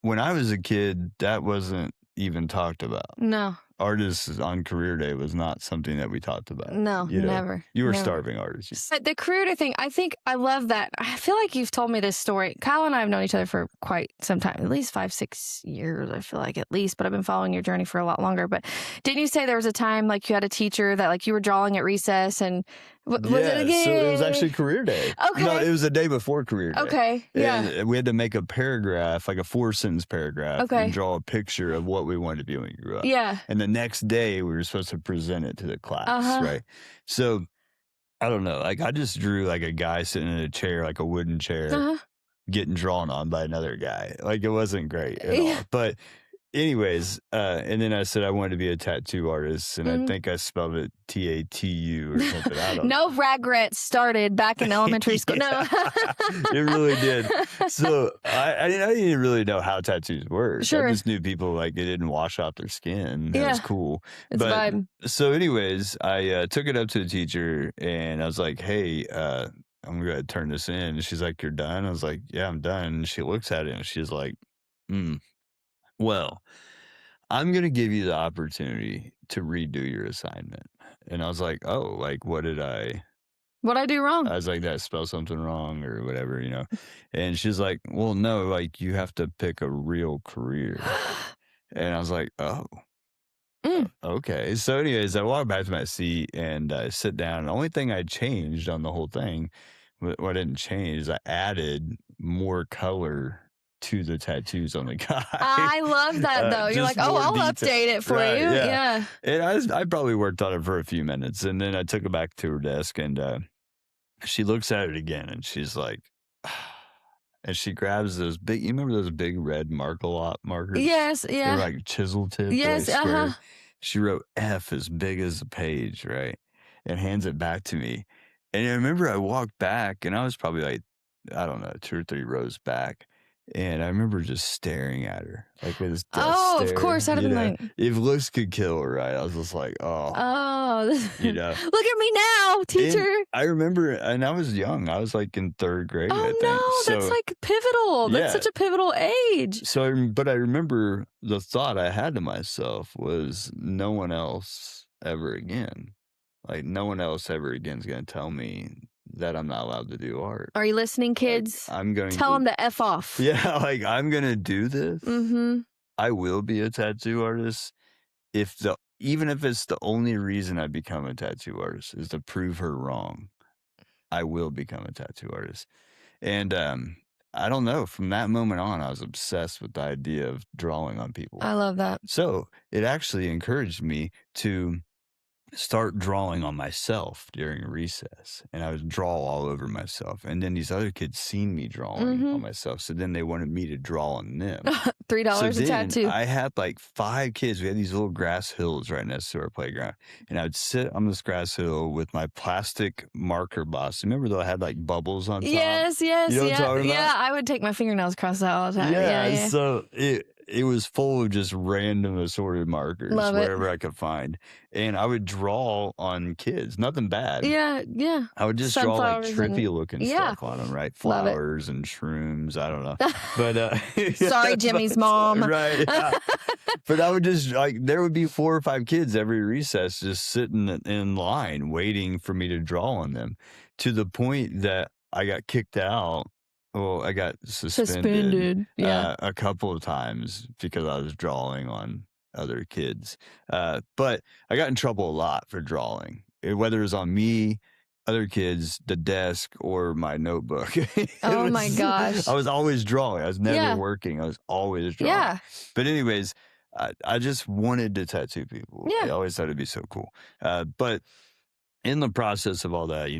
when I was a kid, that wasn't even talked about. No. Artists on career day was not something that we talked about. No, never. You were never. Starving artists. The career day thing, I love that. I feel like you've told me this story. Kyle and I have known each other for quite some time, at least 5-6 years, I feel like at least, but I've been following your journey for a lot longer. But didn't you say there was a time like you had a teacher that like you were drawing at recess and was it again? So it was actually career day. Okay. No, it was the day before career day. Okay. Yeah. And we had to make a paragraph, like a 4-sentence paragraph, and draw a picture of what we wanted to be when we grew up. Yeah. And the next day we were supposed to present it to the class, right? So I don't know. Like I just drew like a guy sitting in a chair, like a wooden chair, getting drawn on by another guy. Like it wasn't great at all. But anyways, and then I said I wanted to be a tattoo artist, and I think I spelled it TATU or something. I don't know. No regrets started back in elementary school. No. It really did. So I didn't really know how tattoos work. Sure. I just knew people like it didn't wash off their skin. It was cool. It's a vibe. So anyways, I took it up to the teacher and I was like, hey, I'm going to turn this in. And she's like, you're done? I was like, yeah, I'm done. And she looks at it and she's like, well, I'm going to give you the opportunity to redo your assignment. And I was like, oh, like, what did I What'd I do wrong? I was like, did I spell something wrong or whatever, And she's like, well, no, like you have to pick a real career. And I was like, oh, okay. So anyways, I walk back to my seat and I sit down. The only thing I changed on the whole thing, what I didn't change is I added more color to the tattoos on the guy. I love that though. You're like, oh, I'll update it for you. Yeah. And I probably worked on it for a few minutes, and then I took it back to her desk, and she looks at it again, and she's like, and she grabs those big. You remember those big red markers? Yes. Yeah. They're like chisel tipped. Yes. Square. She wrote F as big as the page, right, and hands it back to me. And I remember I walked back, and I was probably like, I don't know, 2 or 3 rows back. And I remember just staring at her, like with this death stare. Of course, I'd have been like, if looks could kill, right? I was just like, oh, look at me now, teacher. And I remember, and I was young. I was like in 3rd grade. Oh no, that's like pivotal. That's such a pivotal age. But I remember the thought I had to myself was, no one else ever again. Like no one else ever again is going to tell me that I'm not allowed to do art. Are you listening, kids? Like, I'm going tell them to F off. Yeah, like I'm going to do this. I will be a tattoo artist even if it's the only reason I become a tattoo artist is to prove her wrong. I will become a tattoo artist. And I don't know, from that moment on, I was obsessed with the idea of drawing on people. I love that. So it actually encouraged me to start drawing on myself during recess, and I would draw all over myself, and then these other kids seen me drawing on myself, so then they wanted me to draw on them. $3 a tattoo. I had like 5 kids. We had these little grass hills right next to our playground, and I would sit on this grass hill with my plastic marker box. Remember though, I had like bubbles on top? Yes, you know what I'm talking about? Yeah, I would take my fingernails across that all the time. Yeah. So it was full of just random assorted markers, wherever I could find. And I would draw on kids. Nothing bad. Yeah. I would just draw like trippy looking stuff on them, right? Flowers and shrooms. I don't know. But sorry, Jimmy's mom. Right. But I would just there would be 4 or 5 kids every recess just sitting in line waiting for me to draw on them, to the point that I got kicked out. Well, I got suspended a couple of times because I was drawing on other kids. But I got in trouble a lot for drawing, whether it was on me, other kids, the desk, or my notebook. My gosh. I was always drawing. I was never working. I was always drawing. Yeah. But anyways, I just wanted to tattoo people. Yeah. I always thought it'd be so cool. But in the process of all that,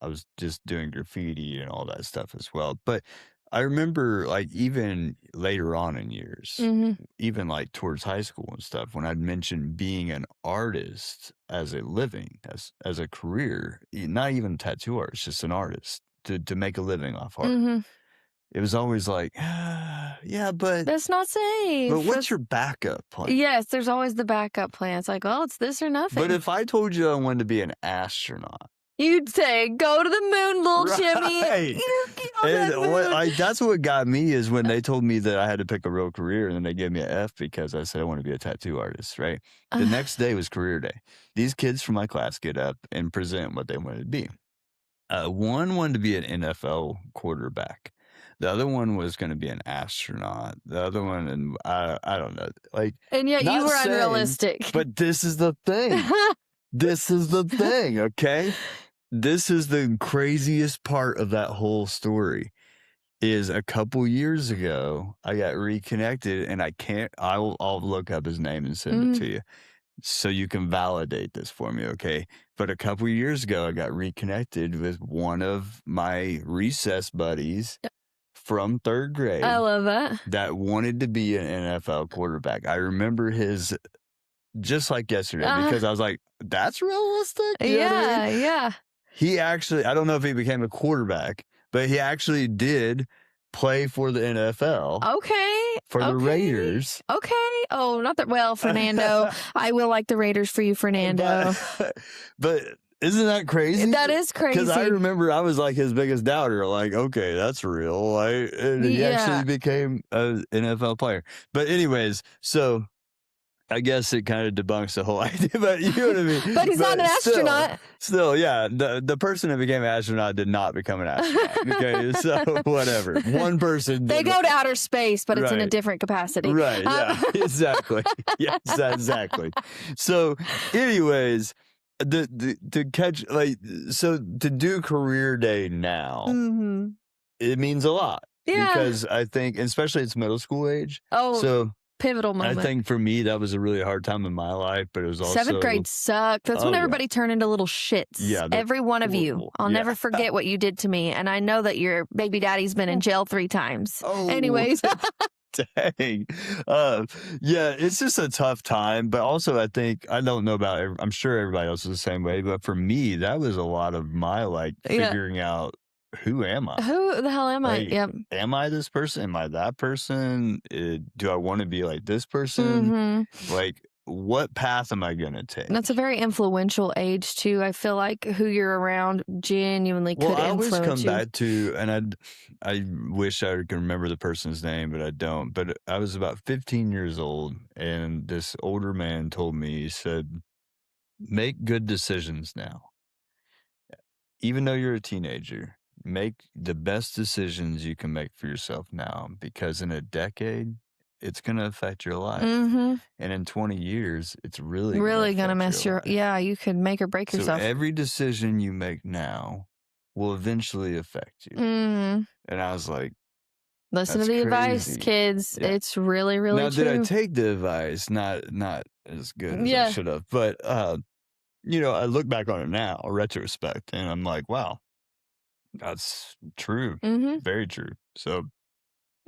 I was just doing graffiti and all that stuff as well. But I remember like even later on in years, even like towards high school and stuff, when I'd mentioned being an artist as a living, as a career, not even a tattoo artist, just an artist to make a living off art. It was always like, yeah, but that's not safe. But what's your backup plan? Yes, there's always the backup plan. It's like, well, it's this or nothing. But if I told you I wanted to be an astronaut, you'd say, go to the moon, little Jimmy. And that's what got me is when they told me that I had to pick a real career, and then they gave me an F because I said I want to be a tattoo artist, right? The next day was career day. These kids from my class get up and present what they wanted to be. One wanted to be an NFL quarterback. The other one was going to be an astronaut. The other one, and I don't know. And yet you were unrealistic. But this is the thing. This is the thing, okay? This is the craziest part of that whole story. Is a couple years ago, I got reconnected, and I'll look up his name and send it to you, so you can validate this for me, okay? But a couple years ago, I got reconnected with one of my recess buddies from 3rd grade. I love that. That wanted to be an NFL quarterback. I remember his just like yesterday because I was like, that's realistic? You know what I mean? Yeah. He actually, I don't know if he became a quarterback, but he actually did play for the NFL. Okay. For the Raiders. Okay. Oh, not that. Well, Fernando, I will like the Raiders for you, Fernando. But isn't that crazy? That is crazy. Because I remember I was like his biggest doubter. Like, okay, that's real. And he actually became an NFL player. But anyways, so I guess it kind of debunks the whole idea, but you know what I mean? But he's not an astronaut. Still, yeah, the person that became an astronaut did not become an astronaut. Okay, so whatever. One person. They go to outer space, but it's in a different capacity. Right, yeah, exactly. Yes, exactly. So anyways, to catch, so to do career day now, it means a lot. Yeah. Because I think, especially it's middle school age. Oh, so pivotal moment. I think for me, that was a really hard time in my life, but it was also 7th grade sucked. That's when everybody turned into little shits. Yeah. Every one of you. I'll never forget what you did to me. And I know that your baby daddy's been in jail 3 times. Oh. Anyways. Dang. Yeah, it's just a tough time. But also, I think, I don't know about, I'm sure everybody else is the same way. But for me, that was a lot of my figuring out, who am I? Who the hell am I? Yep. Am I this person? Am I that person? Do I want to be like this person? What path am I going to take? That's a very influential age, too. I feel like who you're around genuinely could influence you. I always come back to, and I wish I could remember the person's name, but I don't. But I was about 15 years old, and this older man told me, he said, make good decisions now. Even though you're a teenager, make the best decisions you can make for yourself now, because in a decade, it's going to affect your life. And in 20 years, it's really going to mess your life. Yeah, you could make or break yourself. So every decision you make now will eventually affect you. And I was like, listen to the advice, kids. Yeah. It's really, really now, true. Did I take the advice? Not as good as I should have. But, you know, I look back on it now, retrospect, and I'm like, wow. That's true. Very true. So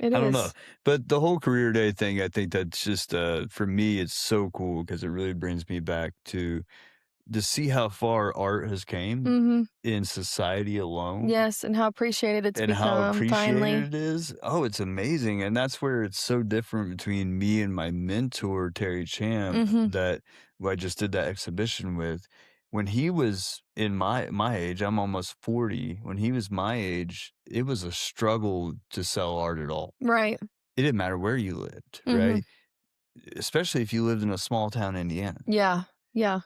I don't know. But the whole career day thing, I think that's just, for me, it's so cool because it really brings me back to see how far art has came in society alone. Yes, and how appreciated it's become. And how appreciated finally. It is. Oh, it's amazing. And that's where it's so different between me and my mentor, Terry Champ, that I just did that exhibition with. When he was in my age, I'm almost 40. When he was my age, it was a struggle to sell art at all. Right. It didn't matter where you lived, right? Especially if you lived in a small town, Indiana. Yeah, yeah.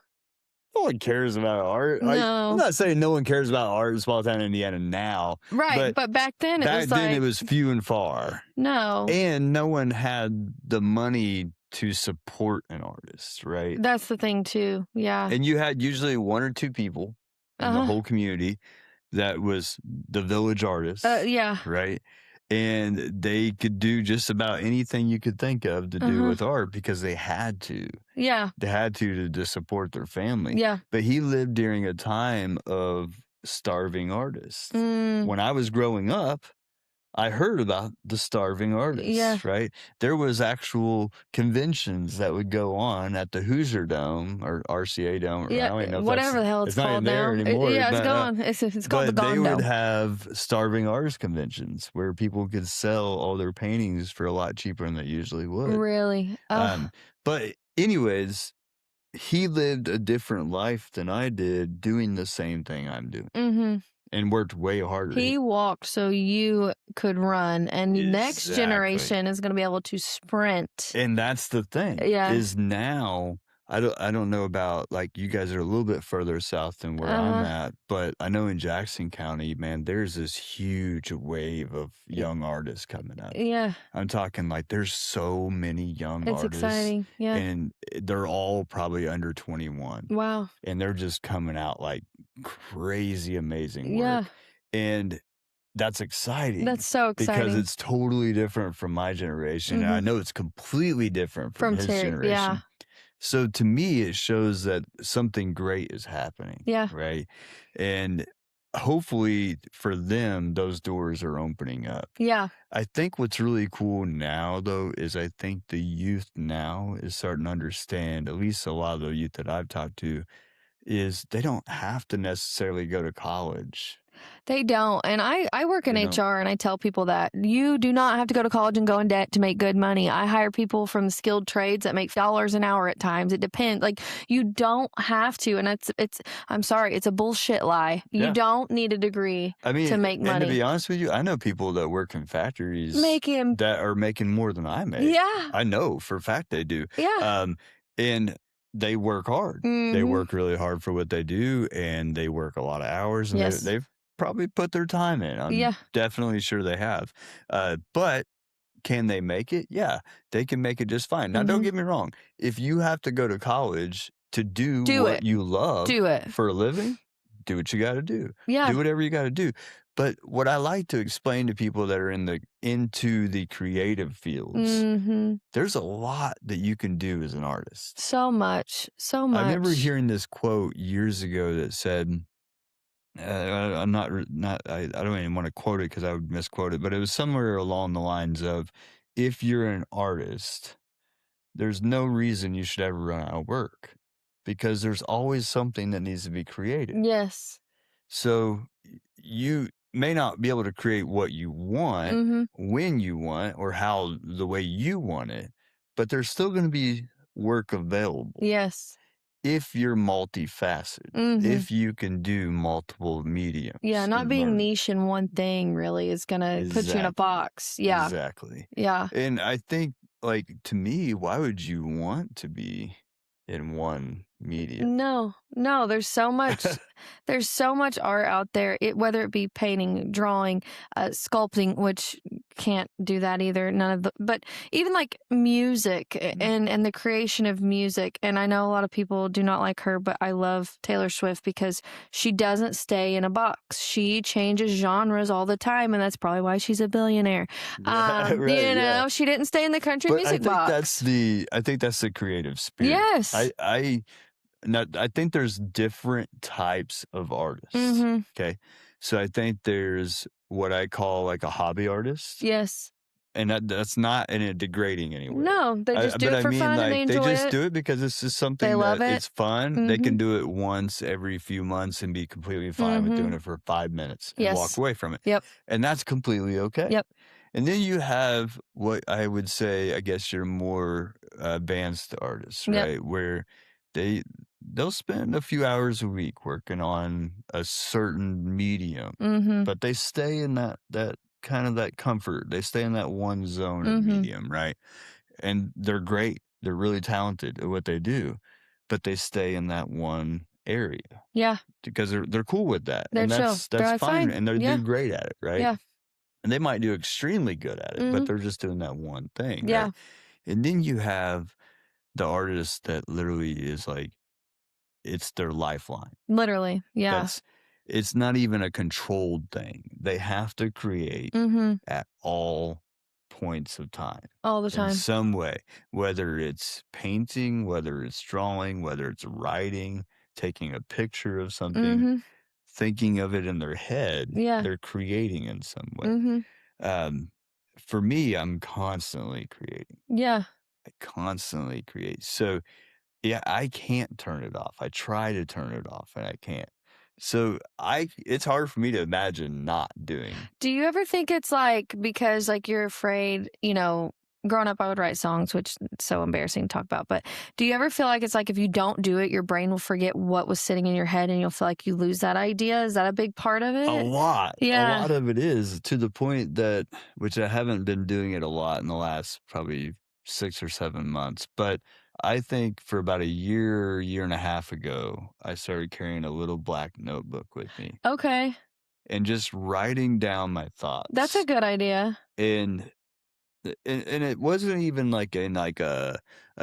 No one cares about art. No. I'm not saying no one cares about art in small town Indiana now. Right, but back then it was few and far. No. And no one had the money to support an artist, right? That's the thing too. Yeah. And you had usually 1 or 2 people in the whole community that was the village artist. Yeah. Right. And they could do just about anything you could think of to do with art because they had to. Yeah. They had to support their family. Yeah. But he lived during a time of starving artists. When I was growing up, I heard about the starving artists, right? There was actual conventions that would go on at the Hoosier Dome or RCA Dome. Or I don't even know if whatever the hell it's called not there anymore. It's gone. It's called the Gone They Dome. would have starving artist conventions where people could sell all their paintings for a lot cheaper than they usually would. Really? But anyways, he lived a different life than I did doing the same thing I'm doing. And worked way harder. He walked so you could run, and the next generation is going to be able to sprint. And that's the thing. Yeah. Is now I don't know about, like, you guys are a little bit further south than where I'm at, but I know in Jackson County, man, there's this huge wave of young artists coming up. Yeah. I'm talking like there's so many young artists. It's exciting. Yeah. And they're all probably under 21. Wow. And they're just coming out like crazy amazing work. Yeah. And that's exciting. That's so exciting. Because it's totally different from my generation. And I know it's completely different from his generation. Yeah. So to me, it shows that something great is happening. Yeah. Right. And hopefully for them, those doors are opening up. Yeah. I think what's really cool now, though, is I think the youth now is starting to understand, at least a lot of the youth that I've talked to, is they don't have to necessarily go to college. They don't. And I work in HR, and I tell people that you do not have to go to college and go in debt to make good money. I hire people from skilled trades that make dollars an hour at times. It depends. Like, you don't have to. And it's I'm sorry, it's a bullshit lie. You don't need a degree to make money. And to be honest with you, I know people that work in factories that are making more than I make. Yeah. I know for a fact they do. Yeah. And they work hard. They work really hard for what they do, and they work a lot of hours, and Yes. they've probably put their time in. I'm definitely sure they have. But can they make it? Yeah, they can make it just fine. Now, don't get me wrong. If you have to go to college to do what you love for a living, do what you got to do. Yeah. Do whatever you got to do. But what I like to explain to people that are into the creative fields, there's a lot that you can do as an artist. So much. So much. I remember hearing this quote years ago that said, I'm not, I don't even want to quote it because I would misquote it, but it was somewhere along the lines of, if you're an artist, there's no reason you should ever run out of work because there's always something that needs to be created. Yes. So you may not be able to create what you want when you want or how the way you want it, but there's still going to be work available. Yes. If you're multifaceted, if you can do multiple mediums. Yeah, not being niche in one thing really is going to put you in a box. Yeah. Exactly. Yeah. And I think, like, to me, why would you want to be in one medium? No, there's so much art out there, whether it be painting, drawing, sculpting, which can't do that either. None of the, but even like music and the creation of music. And I know a lot of people do not like her, but I love Taylor Swift because she doesn't stay in a box. She changes genres all the time, and that's probably why she's a billionaire. She didn't stay in the country music box. I think that's the creative spirit. Yes. I think there's different types of artists. Okay. So I think there's what I call like a hobby artist. Yes. And that's not in a degrading anyway. No, they just do it for fun and they enjoy it. They just do it because it's just something it's fun. They can do it once every few months and be completely fine with doing it for 5 minutes and walk away from it. Yep. And that's completely okay. Yep. And then you have what I would say, I guess you're more advanced artists, right? Where they'll spend a few hours a week working on a certain medium, but they stay in that kind of that comfort. They stay in that one zone of medium, right? And they're great. They're really talented at what they do, but they stay in that one area. Yeah. Because they're cool with that. They're and chill. that's fine. And they do great at it, right? Yeah. And they might do extremely good at it, but they're just doing that one thing. Yeah. Right? And then you have the artist that literally is like, it's their lifeline. Literally. Yeah. It's not even a controlled thing. They have to create at all points of time. All the time. In some way, whether it's painting, whether it's drawing, whether it's writing, taking a picture of something, thinking of it in their head, they're creating in some way. For me, I'm constantly creating. Yeah. I constantly create. So, yeah, I can't turn it off. I try to turn it off and I can't. So it's hard for me to imagine not doing. Do you ever think it's like, because like you're afraid, growing up, I would write songs, which is so embarrassing to talk about. But do you ever feel like it's like if you don't do it, your brain will forget what was sitting in your head and you'll feel like you lose that idea? Is that a big part of it? A lot. Yeah. A lot of it is, to the point that, which I haven't been doing it a lot in the last probably 6 or 7 months, but I think for about a year and a half ago, I started carrying a little black notebook with me. Okay. And just writing down my thoughts. That's a good idea. And it wasn't even like in like a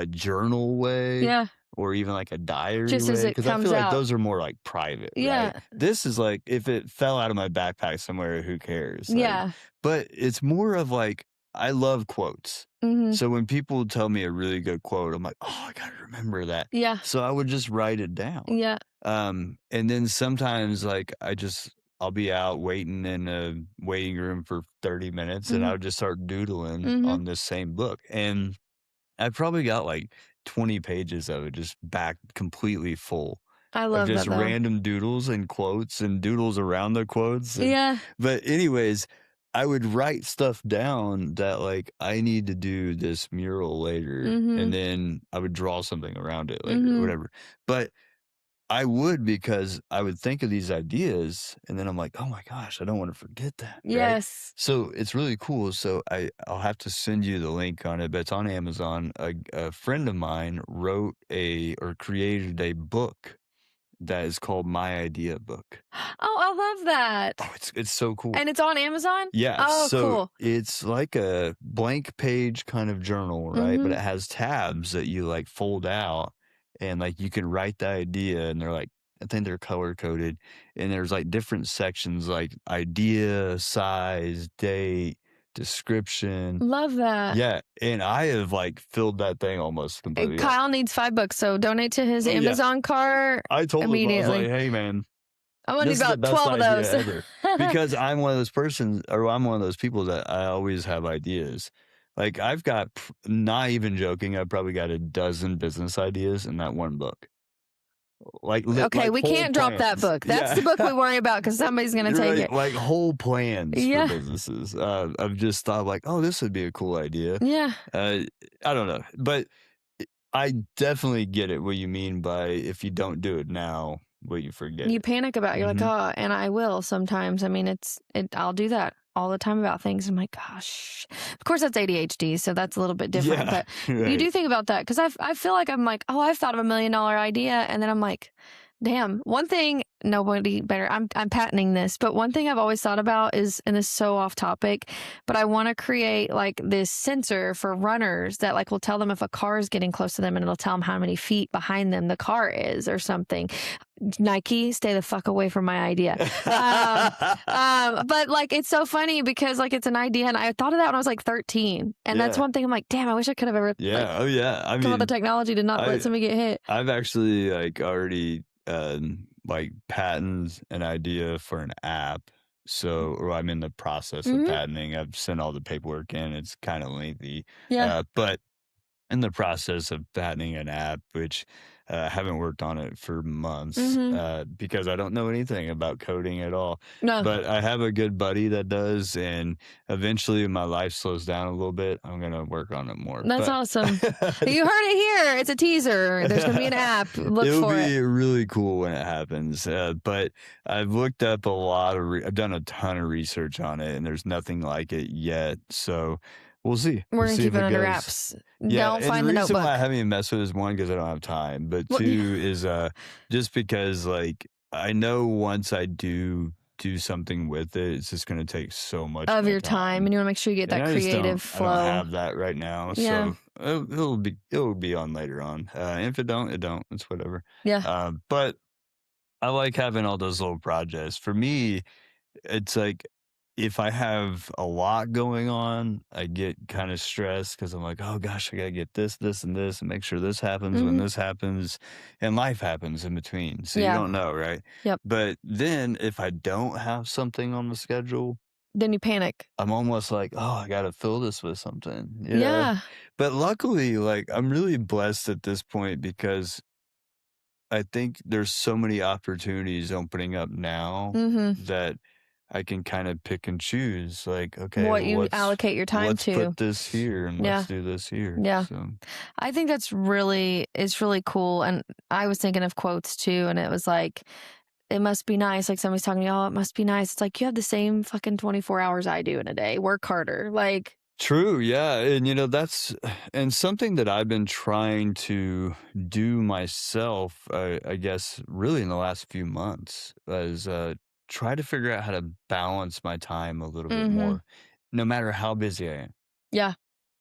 journal way. Yeah. Or even like a diary just way. As it comes out. Because I feel like those are more like private. Yeah. Right? This is like, if it fell out of my backpack somewhere, who cares? Like, yeah. But it's more of like, I love quotes. So when people tell me a really good quote, I'm like, oh, I gotta remember that. Yeah. So I would just write it down. Yeah. And then sometimes like I'll be out waiting in a waiting room for 30 minutes and I'll just start doodling on this same book. And I probably got like 20 pages of it just back completely full. I love just that, though. random doodles and quotes and doodles around the quotes. Yeah. But anyways, I would write stuff down that like, I need to do this mural later, and then I would draw something around it later or whatever. But I would, because I would think of these ideas and then I'm like, "Oh my gosh, I don't wanna forget that," right? Yes. So, it's really cool. So I'll have to send you the link on it, but it's on Amazon. A friend of mine wrote a or created a book that is called My Idea Book. Oh, I love that. Oh, it's so cool. And it's on Amazon? Yeah, Oh, so cool. it's like a blank page kind of journal, right? But it Mhm. has tabs that you, like, fold out, and, like, you can write the idea, and they're, like, I think they're color coded, and there's, like, different sections, like idea, size, date, description. Love that. Yeah, and I have, like, filled that thing almost completely up. Kyle needs $5, so donate to his Oh, yeah. Amazon cart I told him, I was like, immediately. "Hey, man, I'm gonna need this is the about best 12 of idea those. ever." Because I'm one of those persons, or I'm one of those people that I always have ideas. Like, I've got not even joking, I've probably got a dozen business ideas in that one book. Okay, Like we whole can't drop that plans. book. That's Yeah. the book we worry about because somebody's gonna take Right, it. like whole plans for Yeah. businesses. I've just thought like, "Oh, this would be a cool idea." Yeah. I don't know, but I definitely get it what you mean by if you don't do it now, will you forget You it? panic about it. You're like, Mhm. "Oh," and I will sometimes. I mean, I'll do that all the time about things. I'm like, "Gosh." Of course, that's ADHD, so that's a little bit different. Yeah, But you right. do think about that because I feel like I'm like, "Oh, I've thought of $1 million idea," and then I'm like, damn. One thing, nobody better. I'm patenting this, but one thing I've always thought about is, and this is so off topic, but I want to create like this sensor for runners that like will tell them if a car is getting close to them, and it'll tell them how many feet behind them the car is or something. Nike, stay the fuck away from my idea. But like it's so funny because like it's an idea, and I thought of that when I was like 13, and that's Yeah. one thing I'm like, damn, I wish I could have ever like Yeah, oh yeah. I come up with the mean, technology to not let I somebody get hit. I've actually, like, already, like, patented an idea for an app. So, or I'm in the process of Hmm. patenting. I've sent all the paperwork in. It's kinda lengthy, Yeah. but in the process of patenting an app, which I haven't worked on it for months Hmm. because I don't know anything about coding at all. No. But I have a good buddy that does, and eventually when my life slows down a little bit, I'm gonna work on it more. That's But awesome. You heard it here. It's a teaser. There's going to be an app. Look it'll for be it. really cool when it happens. But I've looked up a lot of, I've done a ton of research on it, and there's nothing like it yet. So we'll see. We're We'll going to see keep if it it under goes. wraps. Yeah, Don't and the find the reason why I notebook. haven't even messed with it is one, because I don't have time, but Well, two is just because like I know once I do something with it, it's just gonna take so much of of my your time, time. and you want to make sure you get And that I just creative I don't flow. have that right now. Yeah. So it'll be on later on. If it don't, it don't. It's whatever. Yeah. But I like having all those little projects. For me, it's like if I have a lot going on, I get kind of stressed because I'm like, oh gosh, I gotta get this, this, and this, and make sure this happens when Hmm. this happens, and life happens in between. So you Yeah. don't know, right? Yep. But then if I don't have something on the schedule, Then you panic. I'm almost like, oh, I gotta fill this with something, you know? Yeah. But luckily, like I'm really blessed at this point because I think there's so many opportunities opening up now Hmm. that I can kind of pick and choose. Like, okay, What well, you allocate your time let's to. put this here and Yeah. let's do this here. Yeah. So I think it's really cool. And I was thinking of quotes too, and it was like, it must be nice. Like somebody's talking to you, oh, it must be nice. It's like you have the same fucking 24 hours I do in a day. Work harder. Like, true, yeah, and that's and something that I've been trying to do myself. I guess really in the last few months is try to figure out how to balance my time a little bit hmm. more, no matter how busy I am. Yeah.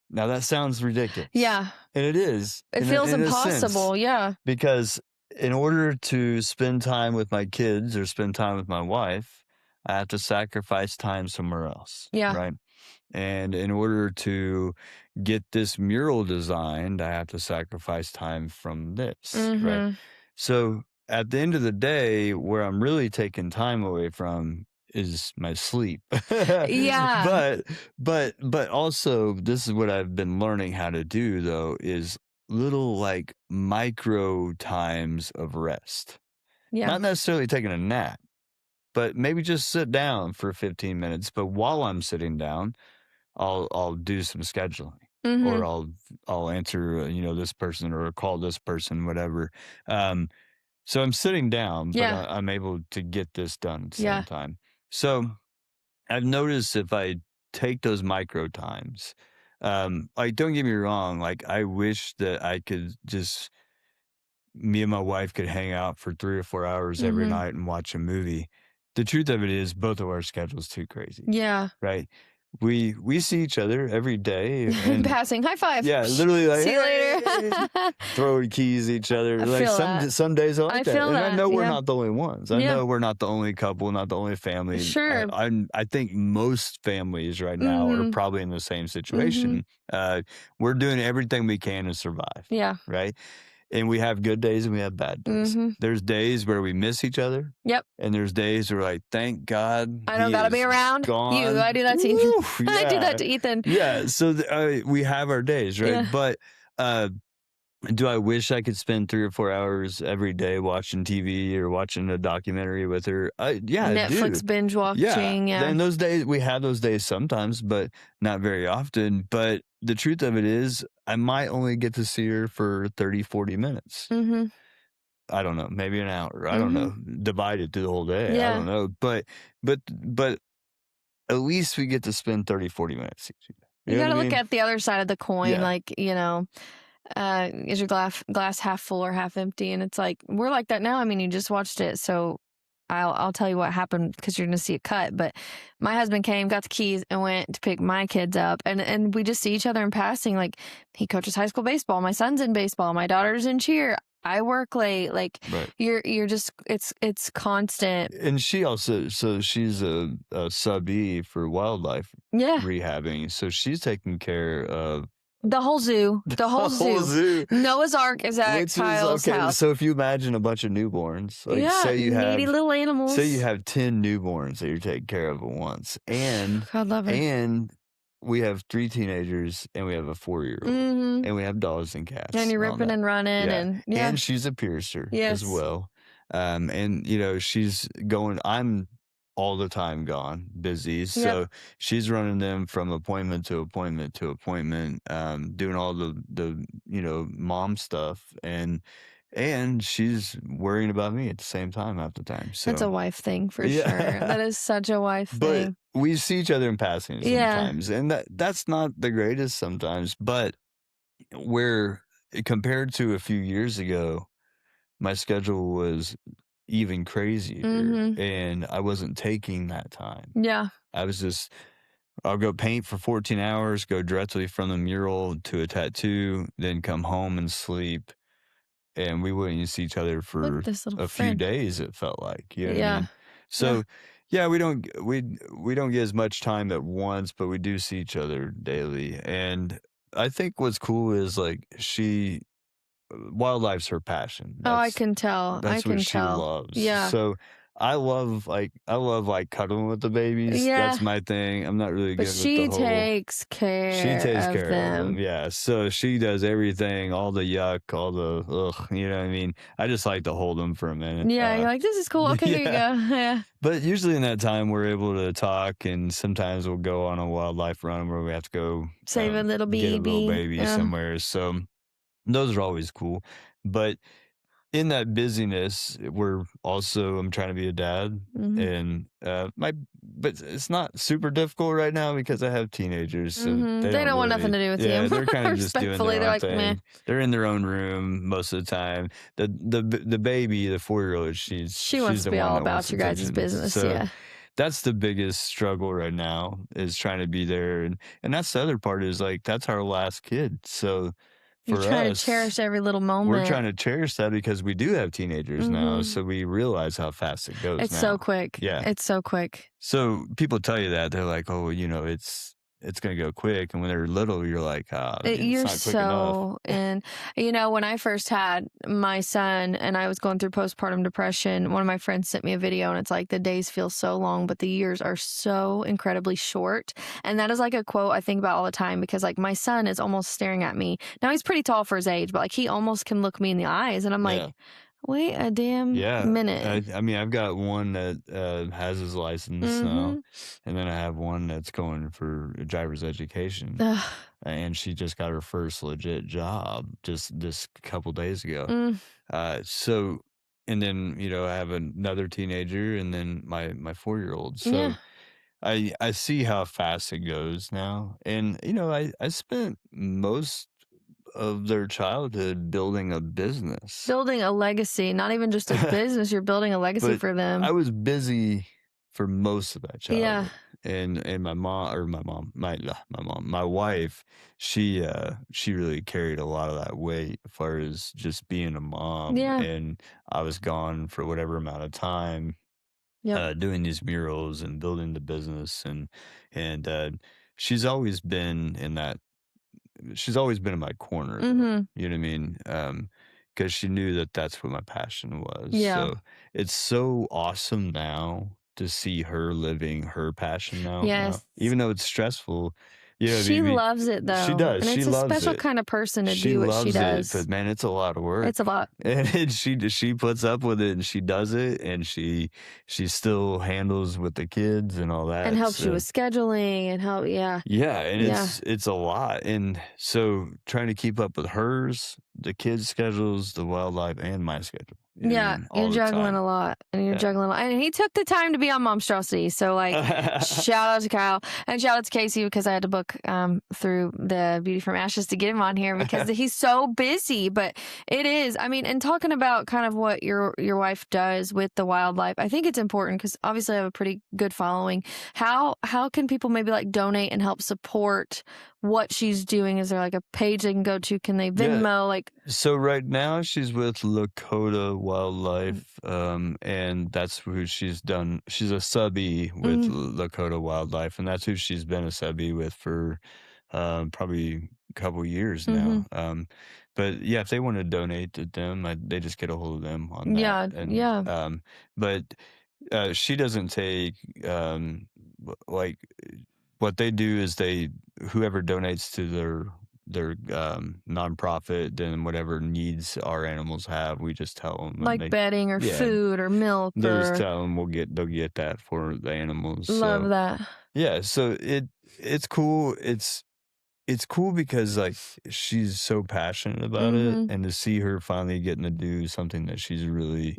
Now that sounds ridiculous. Yeah. And it is It feels in a sense, impossible. Yeah. because in order to spend time with my kids or spend time with my wife, I have to sacrifice time somewhere else, Yeah. right? And in order to get this mural designed, I have to sacrifice time from this, right? Hmm. So at the end of the day, where I'm really taking time away from is my sleep. Yeah. But also this is what I've been learning how to do though is little like micro times of rest. Yeah. Not necessarily taking a nap, but maybe just sit down for 15 minutes. But while I'm sitting down, I'll do some scheduling, Hmm. or I'll answer, this person or call this person, whatever. So I'm sitting down, but Yeah. I'm able to get this done at the same time. So I've noticed if I take those micro times, like, don't get me wrong, like, I wish that I could just me and my wife could hang out for 3 or 4 hours every Mhm. night and watch a movie. The truth of it is both of our schedules too crazy, Yeah. right? We see each other every day and Passing high five. yeah, literally like, See you "Hey!" later. throwing keys at each other. I Like feel that. some days are I like that. feel And I that. know we're Yeah. not the only ones. I Yeah. know we're not the only couple, not the only family. Sure. I think most families right now are Mhm. probably in the same Mhm. situation. We're doing everything we can to survive. Yeah. Right. And we have good days and we have bad days. Mhm. There's days where we miss each other. Yep. And there's days where like, thank God I he don't gotta be is around. gone. I do that to Woo, Ethan. I do that to yeah. Ethan. Yeah. So we have our days, right? Yeah. But do I wish I could spend 3 or 4 hours every day watching TV or watching a documentary with her? Yeah, I do. Netflix binge Yeah. watching. Yeah. Then those days, we have those days sometimes, but not very often. But the truth of it is, I might only get to see her for 30, 40 minutes. Mhm. I don't know, maybe an hour. I don't know. Divide it through the whole day. I don't Yeah. know. But at least we get to spend 30, 40 minutes each day. You You know gotta what I look mean? at the other side of the coin, Yeah. like, is your glass half full or half empty? And it's like we're like that now. I mean, you just watched it, so I'll tell you what happened because you're gonna see it cut. But my husband came, got the keys, and went to pick my kids up, and we just see each other in passing. Like he coaches high school baseball, my son's in baseball, my daughter's in cheer. I work late. Like Right. you're just it's constant. And she also, so she's a sub-E for wildlife Yeah. rehabbing. So she's taking care of The whole zoo. The whole zoo. zoo. Noah's Ark is at Which Kyle's is okay. house. So if you imagine a bunch of newborns, like Yeah, say you needy have little animals. 10 newborns that you're taking care of at once, and God love her. we have 3 teenagers and we have a 4-year-old, Mhm. and we have dogs and cats, And you're all ripping that. and running, Yeah. and And she's a piercer as Yes. well. And she's going. I'm all the time gone, busy. So she's running them from appointment to appointment to appointment, doing all the mom stuff, and she's worrying about me at the same time half the time. So That's a wife thing for yeah. sure. That is such a wife But thing. we see each other in passing Yeah. sometimes, and that's not the greatest sometimes. But where compared to a few years ago, my schedule was even crazier, Mhm. and I wasn't taking that time. Yeah. I was just I'll go paint for 14 hours, go directly from the mural to a tattoo, then come home and sleep, and we wouldn't see each other Look for at this little a few friend. days, it felt like, you know what I Yeah. mean? So, yeah, we don't get as much time at once, but we do see each other daily, and I think what's cool is, like, wildlife's her passion. Oh, I can tell. I That's can what she tell. loves. Yeah. So I love cuddling with the babies. Yeah. That's my thing. I'm not really But good with she the whole. takes care She takes of care of them. them. Yeah. So she does everything, all the yuck, all the ugh. You know what I mean? I just like to hold them for a minute. Yeah, you're like, this is cool. Okay, here you go. Yeah. But usually in that time, we're able to talk, and sometimes we'll go on a wildlife run where we have to go Save a little get a little baby Yeah. somewhere. So those are always cool. But in that busyness, I'm trying to be a dad, Mhm. and but it's not super difficult right now because I have teenagers, so Mhm. They don't want nothing to do with you. yeah, they're kind of just doing Respectfully, their they're own like, meh. thing. They're in their own room most of the time. The baby, the 4-year-old, She she's wants to the be one all that about wants your guys' attention. business. So Yeah. that's the biggest struggle right now, is trying to be there, and that's the other part, is like that's our last kid. So You're for trying to us, cherish every little moment. we're trying to cherish that because we do have teenagers now, Mhm. so we realize how fast it goes It's now. so quick. Yeah. It's so quick. So people tell you that, they're like, "Oh, it's gonna go quick," and when they're little, you're like, "Ah, it's You're not quick enough." so and when I first had my son and I was going through postpartum depression, one of my friends sent me a video, and it's like the days feel so long, but the years are so incredibly short. And that is like a quote I think about all the time, because like my son is almost staring at me. Now he's pretty tall for his age, but like he almost can look me in the eyes, and I'm Yeah. like, wait a damn Yeah. minute. I mean, I've got one that has his license now, Mhm. and then I have one that's going for driver's education, Ugh. and she just got her first legit job just this couple days ago. Mm. So and then, I have another teenager and then my 4-year-old. So I see how fast it goes now. And, I spent most of their childhood building a business. Building a legacy, not even just a business, you're building a legacy for them. I was busy for most of that childhood. Yeah. And my wife, she really carried a lot of that weight as far as just being a mom. Yeah. And I was gone for whatever amount of time. Doing these murals and building the business, and she's always been in that. She's always been in my corner. Mm-hmm. You know what I mean? Because she knew that that's what my passion was. Yeah. So it's so awesome now to see her living her passion now. Yes. Even though it's stressful. She loves it though. She does. And it's a special kind of person to do what she does. But man, it's a lot of work. It's a lot. And she puts up with it and she does it and she still handles with the kids and all that. And helps you with scheduling and help. Yeah. Yeah. And it's a lot. And so trying to keep up with hers, the kids' schedules, the wildlife, and my schedule. You're juggling a lot. And you're juggling a lot. And he took the time to be on Momstrosity. So, shout out to Kyle. And shout out to Casey because I had to book through the Beauty from Ashes to get him on here because he's so busy. But it is. I mean, and talking about kind of what your wife does with the wildlife, I think it's important because obviously I have a pretty good following. How can people maybe donate and help support what she's doing? Is there a page they can go to? Can they Venmo? So right now she's with Lakota Wildlife, and that's who she's done. She's a subby with Lakota Wildlife, and that's who she's been a subby with for probably a couple years now. But yeah, if they want to donate to them, they just get a hold of them on that. But she doesn't take what they do is whoever donates to their nonprofit, then whatever needs our animals have, we just tell them bedding or food or milk. They just tell them they'll get that for the animals. Love that. Yeah, so it's cool. It's cool because she's so passionate about it, and to see her finally getting to do something that she's really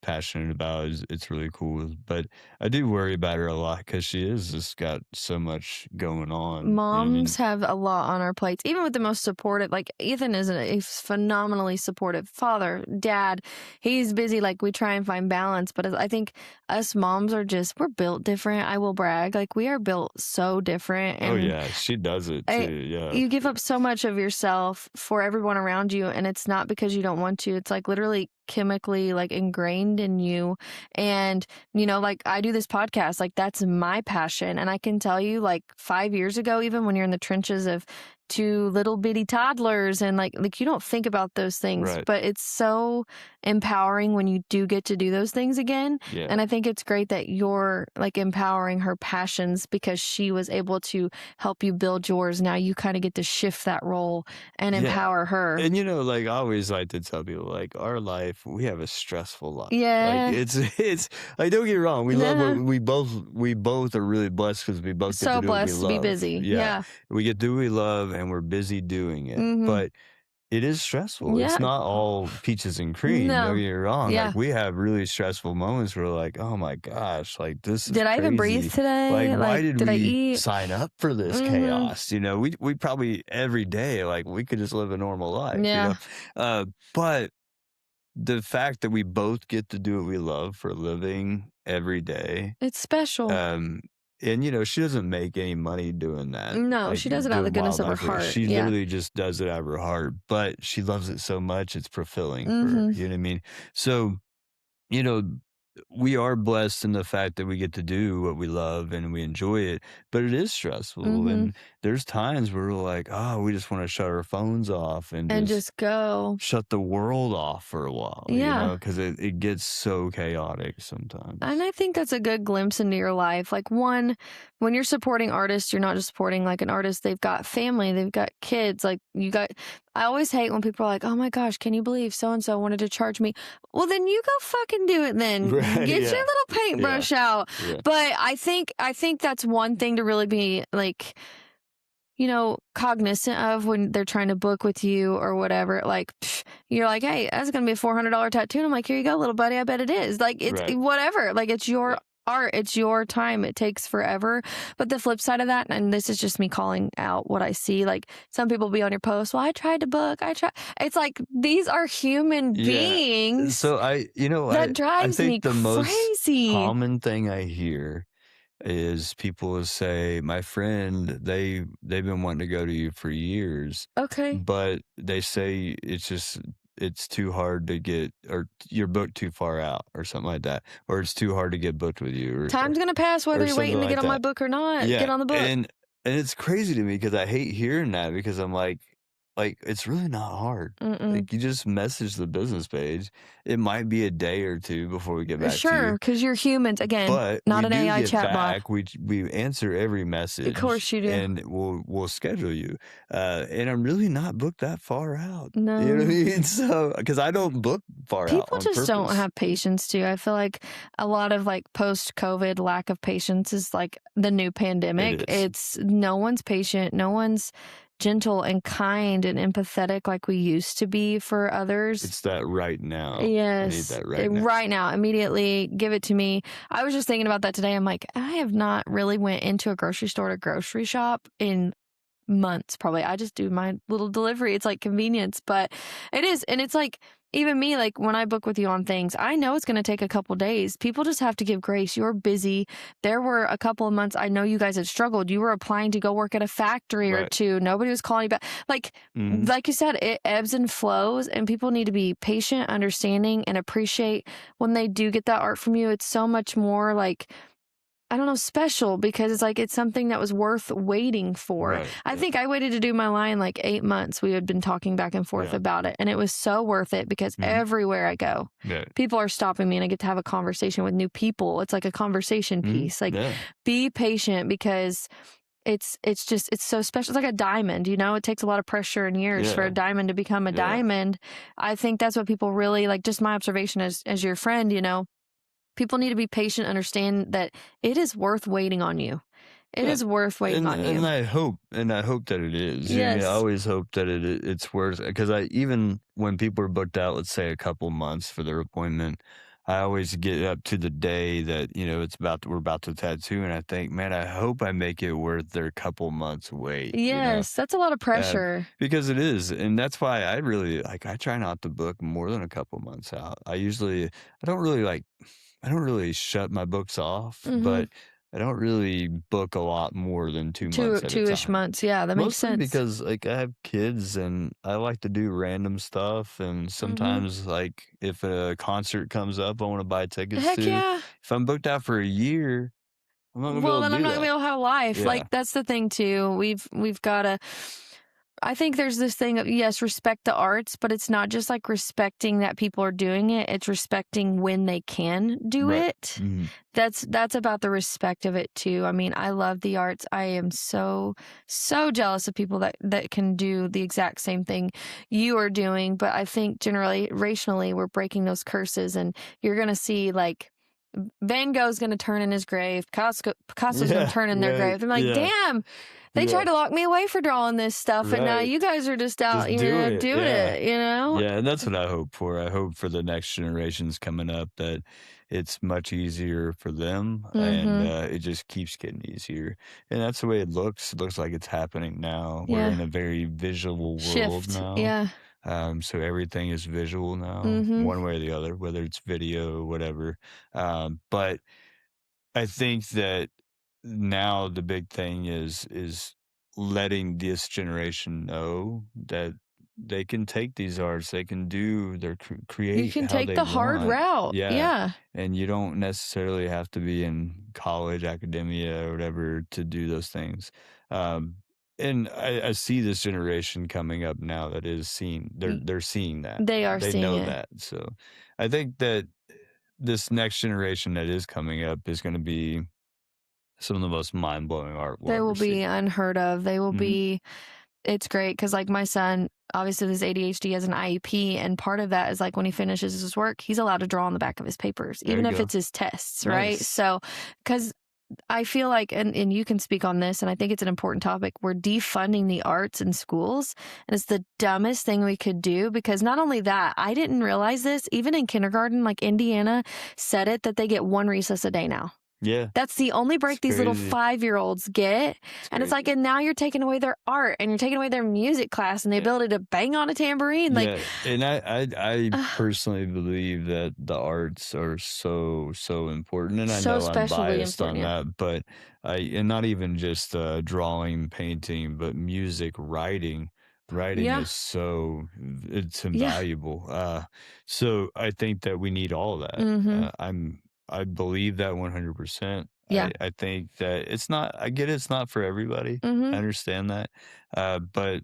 passionate about it's really cool. But I do worry about her a lot because she is just got so much going on. Moms have a lot on our plates, even with the most supportive. Ethan is a phenomenally supportive father, dad. He's busy. We try and find balance, but I think us moms we're built different. I will brag. We are built so different. And oh yeah, she does it too. Yeah, you give up so much of yourself for everyone around you, and it's not because you don't want to. It's literally chemically ingrained in you. And I do this podcast, that's my passion. And I can tell you 5 years ago, even when you're in the trenches of 2 little bitty toddlers and you don't think about those things, right. But it's so empowering when you do get to do those things again. And I think it's great that you're empowering her passions because she was able to help you build yours. Now you kind of get to shift that role and empower her. And I always like to tell people our life, we have a stressful life. Yeah. It's don't get me wrong, we love we both are really blessed because we both get to do what we love. To be busy. Yeah. We get to do what we love and we're busy doing it. But it is stressful. It's not all peaches and cream. No. Don't get me wrong. We have really stressful moments where we're oh my gosh, this is Did I even crazy. breathe today? Why did I we eat? sign up for this chaos? We probably every day we could just live a normal life. Yeah. But the fact that we both get to do what we love for a living every day, it's special. And she doesn't make any money doing that. No, she does it out of the goodness of her heart. She literally just does it out of her heart, but she loves it so much it's fulfilling for her. You know what I mean? So, we are blessed in the fact that we get to do what we love and we enjoy it, but it is stressful. And there's times where we're we just want to shut our phones off and just go shut the world off for a while. Because it gets so chaotic sometimes. And I think that's a good glimpse into your life. One, when you're supporting artists, you're not just supporting an artist. They've got family, they've got kids. I always hate when people are oh my gosh, can you believe so-and-so wanted to charge me? Well, then you go fucking do it then. Get your little paintbrush out. But I think that's one thing to really be cognizant of when they're trying to book with you or whatever. Like, you're like, hey, that's going to be a $400 tattoo. And I'm like, here you go, little buddy. I bet it is. Like, it's whatever. Like, it's your art. It's your time. It takes forever. But the flip side of that, and this is just me calling out what I see, like some people be on your post, well, I tried to book. It's like, these are human beings. So that drives me the crazy. Most common thing I hear is people will say, my friend, they've been wanting to go to you for years. Okay. But they say it's too hard to get, or you're booked too far out or something like that. Or it's too hard to get booked with you. Time's going to pass whether you're waiting to get on my book or not. Yeah. Get on the book. And it's crazy to me because I hate hearing that, because I'm like, it's really not hard. Like, you just message the business page. It might be a day or two before we get back to you. Sure, because you're humans, again, but not an AI chatbot. We answer every message. Of course you do. And we'll schedule you. And I'm really not booked that far out. No. You know what I mean? So, because I don't book far out on People just don't have patience, too. I feel like a lot of, like, post-COVID lack of patience is, like, the new pandemic. It's no one's patient. No one's gentle and kind and empathetic like we used to be for others. It's that right now. Yes. I need that right now. Right now. Immediately give it to me. I was just thinking about that today. I'm like, I have not really went into a grocery store to grocery shop in months, probably. I just do my little delivery. It's like convenience, but it is. And it's like, even me, like when I book with you on things, I know it's going to take a couple days. People just have to give grace. You're busy. There were a couple of months I know you guys had struggled. You were applying to go work at a factory or two. Nobody was calling you back. Like you said, it ebbs and flows, and people need to be patient, understanding, and appreciate when they do get that art from you. It's so much more like, I don't know, special, because it's like, it's something that was worth waiting for. I think I waited to do my line like 8 months. We had been talking back and forth about it, and it was so worth it, because everywhere I go, people are stopping me and I get to have a conversation with new people. It's like a conversation piece. Like, be patient, because it's so special. It's like a diamond, it takes a lot of pressure and years for a diamond to become a diamond. I think that's what people really like. Just my observation as your friend, people need to be patient, understand that it is worth waiting on you. It is worth waiting on you. And I hope that it is. Yes. I always hope that it's worth it. Because even when people are booked out, let's say a couple months for their appointment, I always get up to the day that, we're about to tattoo, and I think, man, I hope I make it worth their couple months wait. Yes, that's a lot of pressure. Because it is. And that's why I really, I try not to book more than a couple months out. I don't really shut my books off, but I don't really book a lot more than 2 months at a time. 2-ish months, yeah, that makes sense. Because I have kids and I like to do random stuff, and sometimes if a concert comes up I want to buy tickets Heck to. yeah. If I'm booked out for a year, I'm not gonna be able to then do I'm not that. gonna be able to have life. Yeah. Like, that's the thing too. We've gotta, I think there's this thing of, yes, respect the arts, but it's not just like respecting that people are doing it. It's respecting when they can do it. That's about the respect of it too. I mean, I love the arts. I am so jealous of people that can do the exact same thing you are doing. But I think generationally, we're breaking those curses, and you're going to see like Van Gogh's going to turn in his grave. Picasso's going to turn in their grave. I'm like, damn. They tried to lock me away for drawing this stuff, and now you guys are just out, doing it, Yeah, and that's what I hope for. I hope for the next generations coming up that it's much easier for them, and it just keeps getting easier. And that's the way it looks. It looks like it's happening now. We're in a very visual world now. Yeah. So everything is visual now, one way or the other, whether it's video, whatever. But I think that now the big thing is letting this generation know that they can take these arts, they can do their create. You can how take they the hard want. route. Yeah. And you don't necessarily have to be in college, academia, or whatever to do those things. And I see this generation coming up now that is seeing. They're seeing that. They are seeing know it. that. So I think that this next generation that is coming up is going to be some of the most mind-blowing art they will be unheard of. They will be, it's great, because like my son, obviously his ADHD has an IEP, and part of that is like when he finishes his work, he's allowed to draw on the back of his papers, even if it's his tests, right? So, because I feel like, and you can speak on this, and I think it's an important topic. We're defunding the arts in schools, and it's the dumbest thing we could do because not only that, I didn't realize this, even in kindergarten, like Indiana said it, that they get one recess a day now. Yeah. That's the only break these little crazy. 5-year-olds get. And it's like, and now you're taking away their art and you're taking away their music class and the ability to bang on a tambourine. Like, Yeah, and I personally believe that the arts are so important, and I so know I'm specially biased on important. Yeah. that, but and not even just drawing, painting, but music, writing. Writing Yeah. is it's Yeah. invaluable. So I think that we need all that. Mm-hmm. I believe that 100%. Yeah. I think that it's not. I get it's not for everybody. Mm-hmm. I understand that, but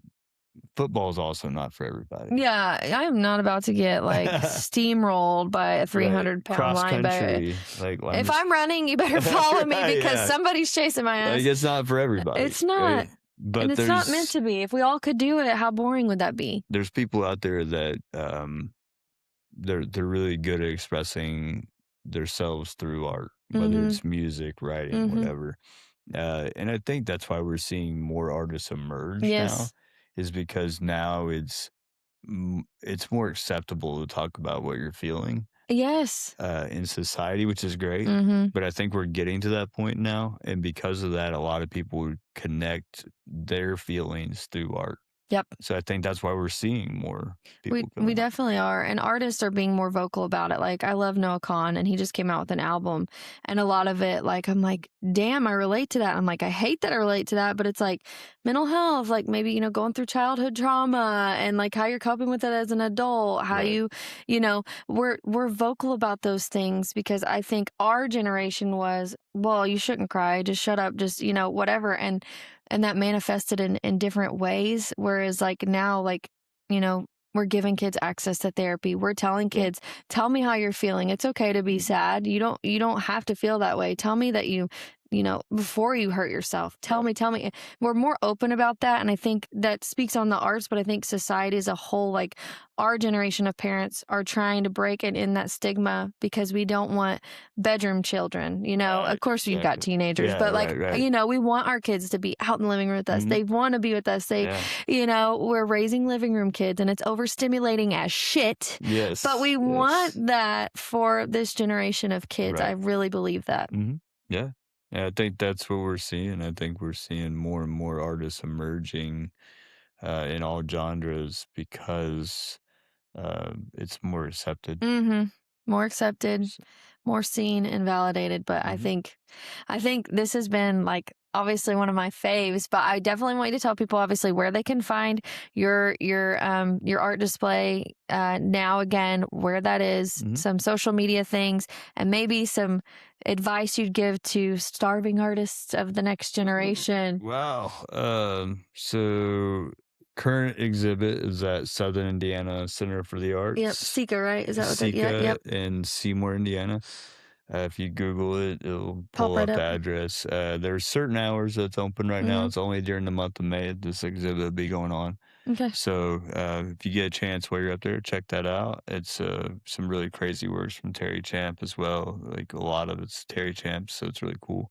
football is also not for everybody. Yeah, I am not about to get like steamrolled by a Right. 300-pound Cross linebacker. country, like, I'm If just I'm running, you better follow me Right, because yeah. somebody's chasing my ass. Like, it's not for everybody, It's not. right? And But it's not meant to be. If we all could do it, how boring would that be? there's people out there that, they're really good at expressing themselves through art, whether Mm-hmm. it's music, writing, Mm-hmm. whatever. And I think that's why we're seeing more artists emerge now, Yes. is because now it's more acceptable to talk about what you're feeling Yes. in society, which is great. Mm-hmm. But I think we're getting to that point now, and because of that, a lot of people would connect their feelings through art. Yep. So I think that's why we're seeing more We people we coming out. definitely are, and artists are being more vocal about it. Like I love Noah Kahan, and he just came out with an album, and a lot of it, like I'm like, damn, I relate to that. I'm like, I hate that I relate to that, but it's like mental health, like maybe going through childhood trauma, and like how you're coping with it as an adult, how Right. we're vocal about those things because I think our generation was, well, you shouldn't cry, just shut up, just whatever, and that manifested in different ways. Whereas like now, like you know, we're giving kids access to therapy. We're telling Yeah. kids, tell me how you're feeling. It's okay to be sad. You don't have to feel that way. Tell me that before you hurt yourself. Tell me. We're more open about that. And I think that speaks on the arts, but I think society as a whole, like our generation of parents are trying to break and end that stigma because we don't want bedroom children. Of course we've got Exactly. teenagers, Yeah, but like, right. we want our kids to be out in the living room with us. Mhm. They want to be with us. Yeah. We're raising living room kids and it's overstimulating as shit. Yes. But we yes. want that for this generation of kids. Right. I really believe that. Yeah. Yeah, I think that's what we're seeing. I think we're seeing more and more artists emerging in all genres because it's more accepted. Mm-hmm. More accepted, So, more seen and validated. But I mhm. think this has been like obviously one of my faves, but I definitely want you to tell people obviously where they can find your art display now again, where that is, Mhm. some social media things, and maybe some advice you'd give to starving artists of the next generation. Wow. So current exhibit is at Southern Indiana Center for the Yep, Arts, Sika, right? Is that what that? Yeah, Sika yep. in Seymour, Indiana. If you Google it, it'll Pop pull right up the up. address. There's certain hours that's open right now. Mm-hmm. It's only during the month of May this exhibit will be going on. Okay. So if you get a chance while you're up there, check that out. It's some really crazy works from Terry Champ as well. Like a lot of it's Terry Champ, so it's really cool.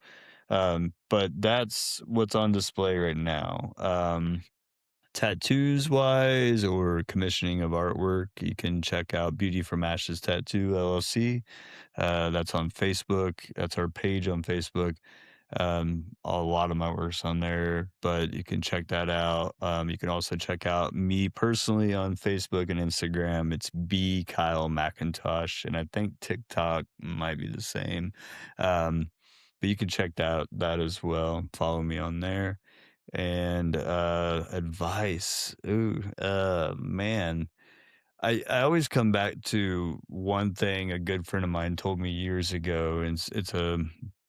But that's what's on display right now. Tattoos wise or commissioning of artwork, you can check out Beauty from Ashes Tattoo LLC. That's on Facebook. That's our page on Facebook. A lot of my work's on there, but you can check that out. You can also check out me personally on Facebook and Instagram. It's B Kyle McIntosh, and I think TikTok might be the same. But you can check that as well. Follow me on there. And advice. Ooh, man. I always come back to one thing a good friend of mine told me years ago, and it's a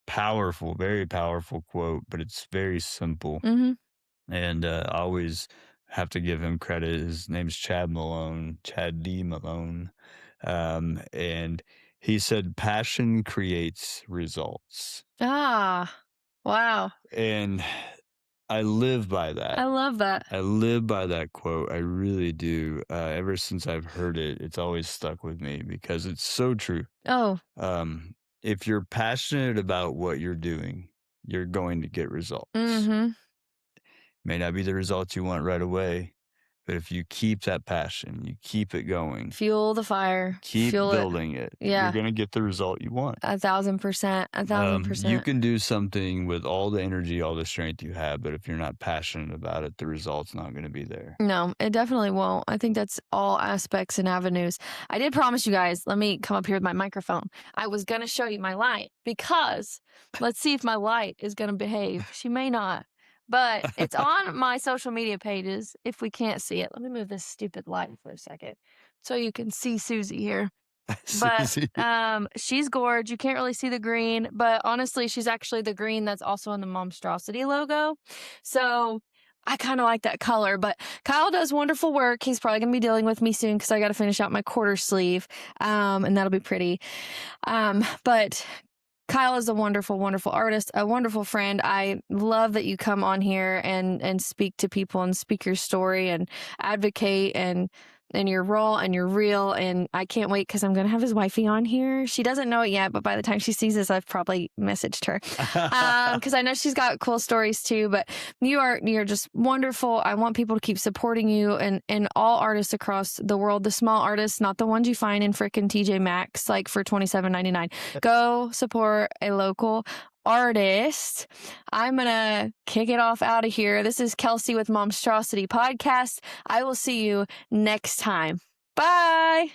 powerful, very powerful quote, but it's very simple. Mm-hmm. And I always have to give him credit. His name's Chad Malone, Chad D. Malone. And he said, passion creates results. Ah, wow. And I live by I that. love that. I live by that quote. I really do. Ever since I've heard it, it's always stuck with me because it's so true. Oh, Um, if you're passionate about what you're doing, you're going to get results. Mm-hmm. May not be the results you want right away, but if you keep that passion, you keep it going, fuel the fire, keep building it, yeah, you're going to get the result you want. 1,000%. 1,000%. You can do something with all the energy, all the strength you have, but if you're not passionate about it, the result's not going to be there. No, it definitely won't. I think that's all aspects and avenues. I did promise you guys, let me come up here with my microphone. I was going to show you my light because let's see if my light is going to behave. She may not. But it's on my social media pages if we can't see it. Let me move this stupid light for a second so you can see Susie here. But she's gorge. You can't really see the green, but honestly, she's actually the green that's also on the Momstrosity logo. So I kind of like that color. But Kyle does wonderful work. He's probably going to be dealing with me soon because I got to finish out my quarter sleeve, and that'll be pretty. But Kyle is a wonderful, wonderful artist, a wonderful friend. I love that you come on here and speak to people and speak your story and advocate and you're raw and you're real. And I can't wait because I'm going to have his wifey on here. She doesn't know it yet, but by the time she sees this, I've probably messaged her because I know she's got cool stories too. But you're just wonderful. I want people to keep supporting you and all artists across the world, the small artists, not the ones you find in frickin' TJ Maxx, like for $27.99. Go support a local artist. I'm gonna kick it off out of here. This is Kelsey with Momstrosity Podcast. I will see you next time. Bye.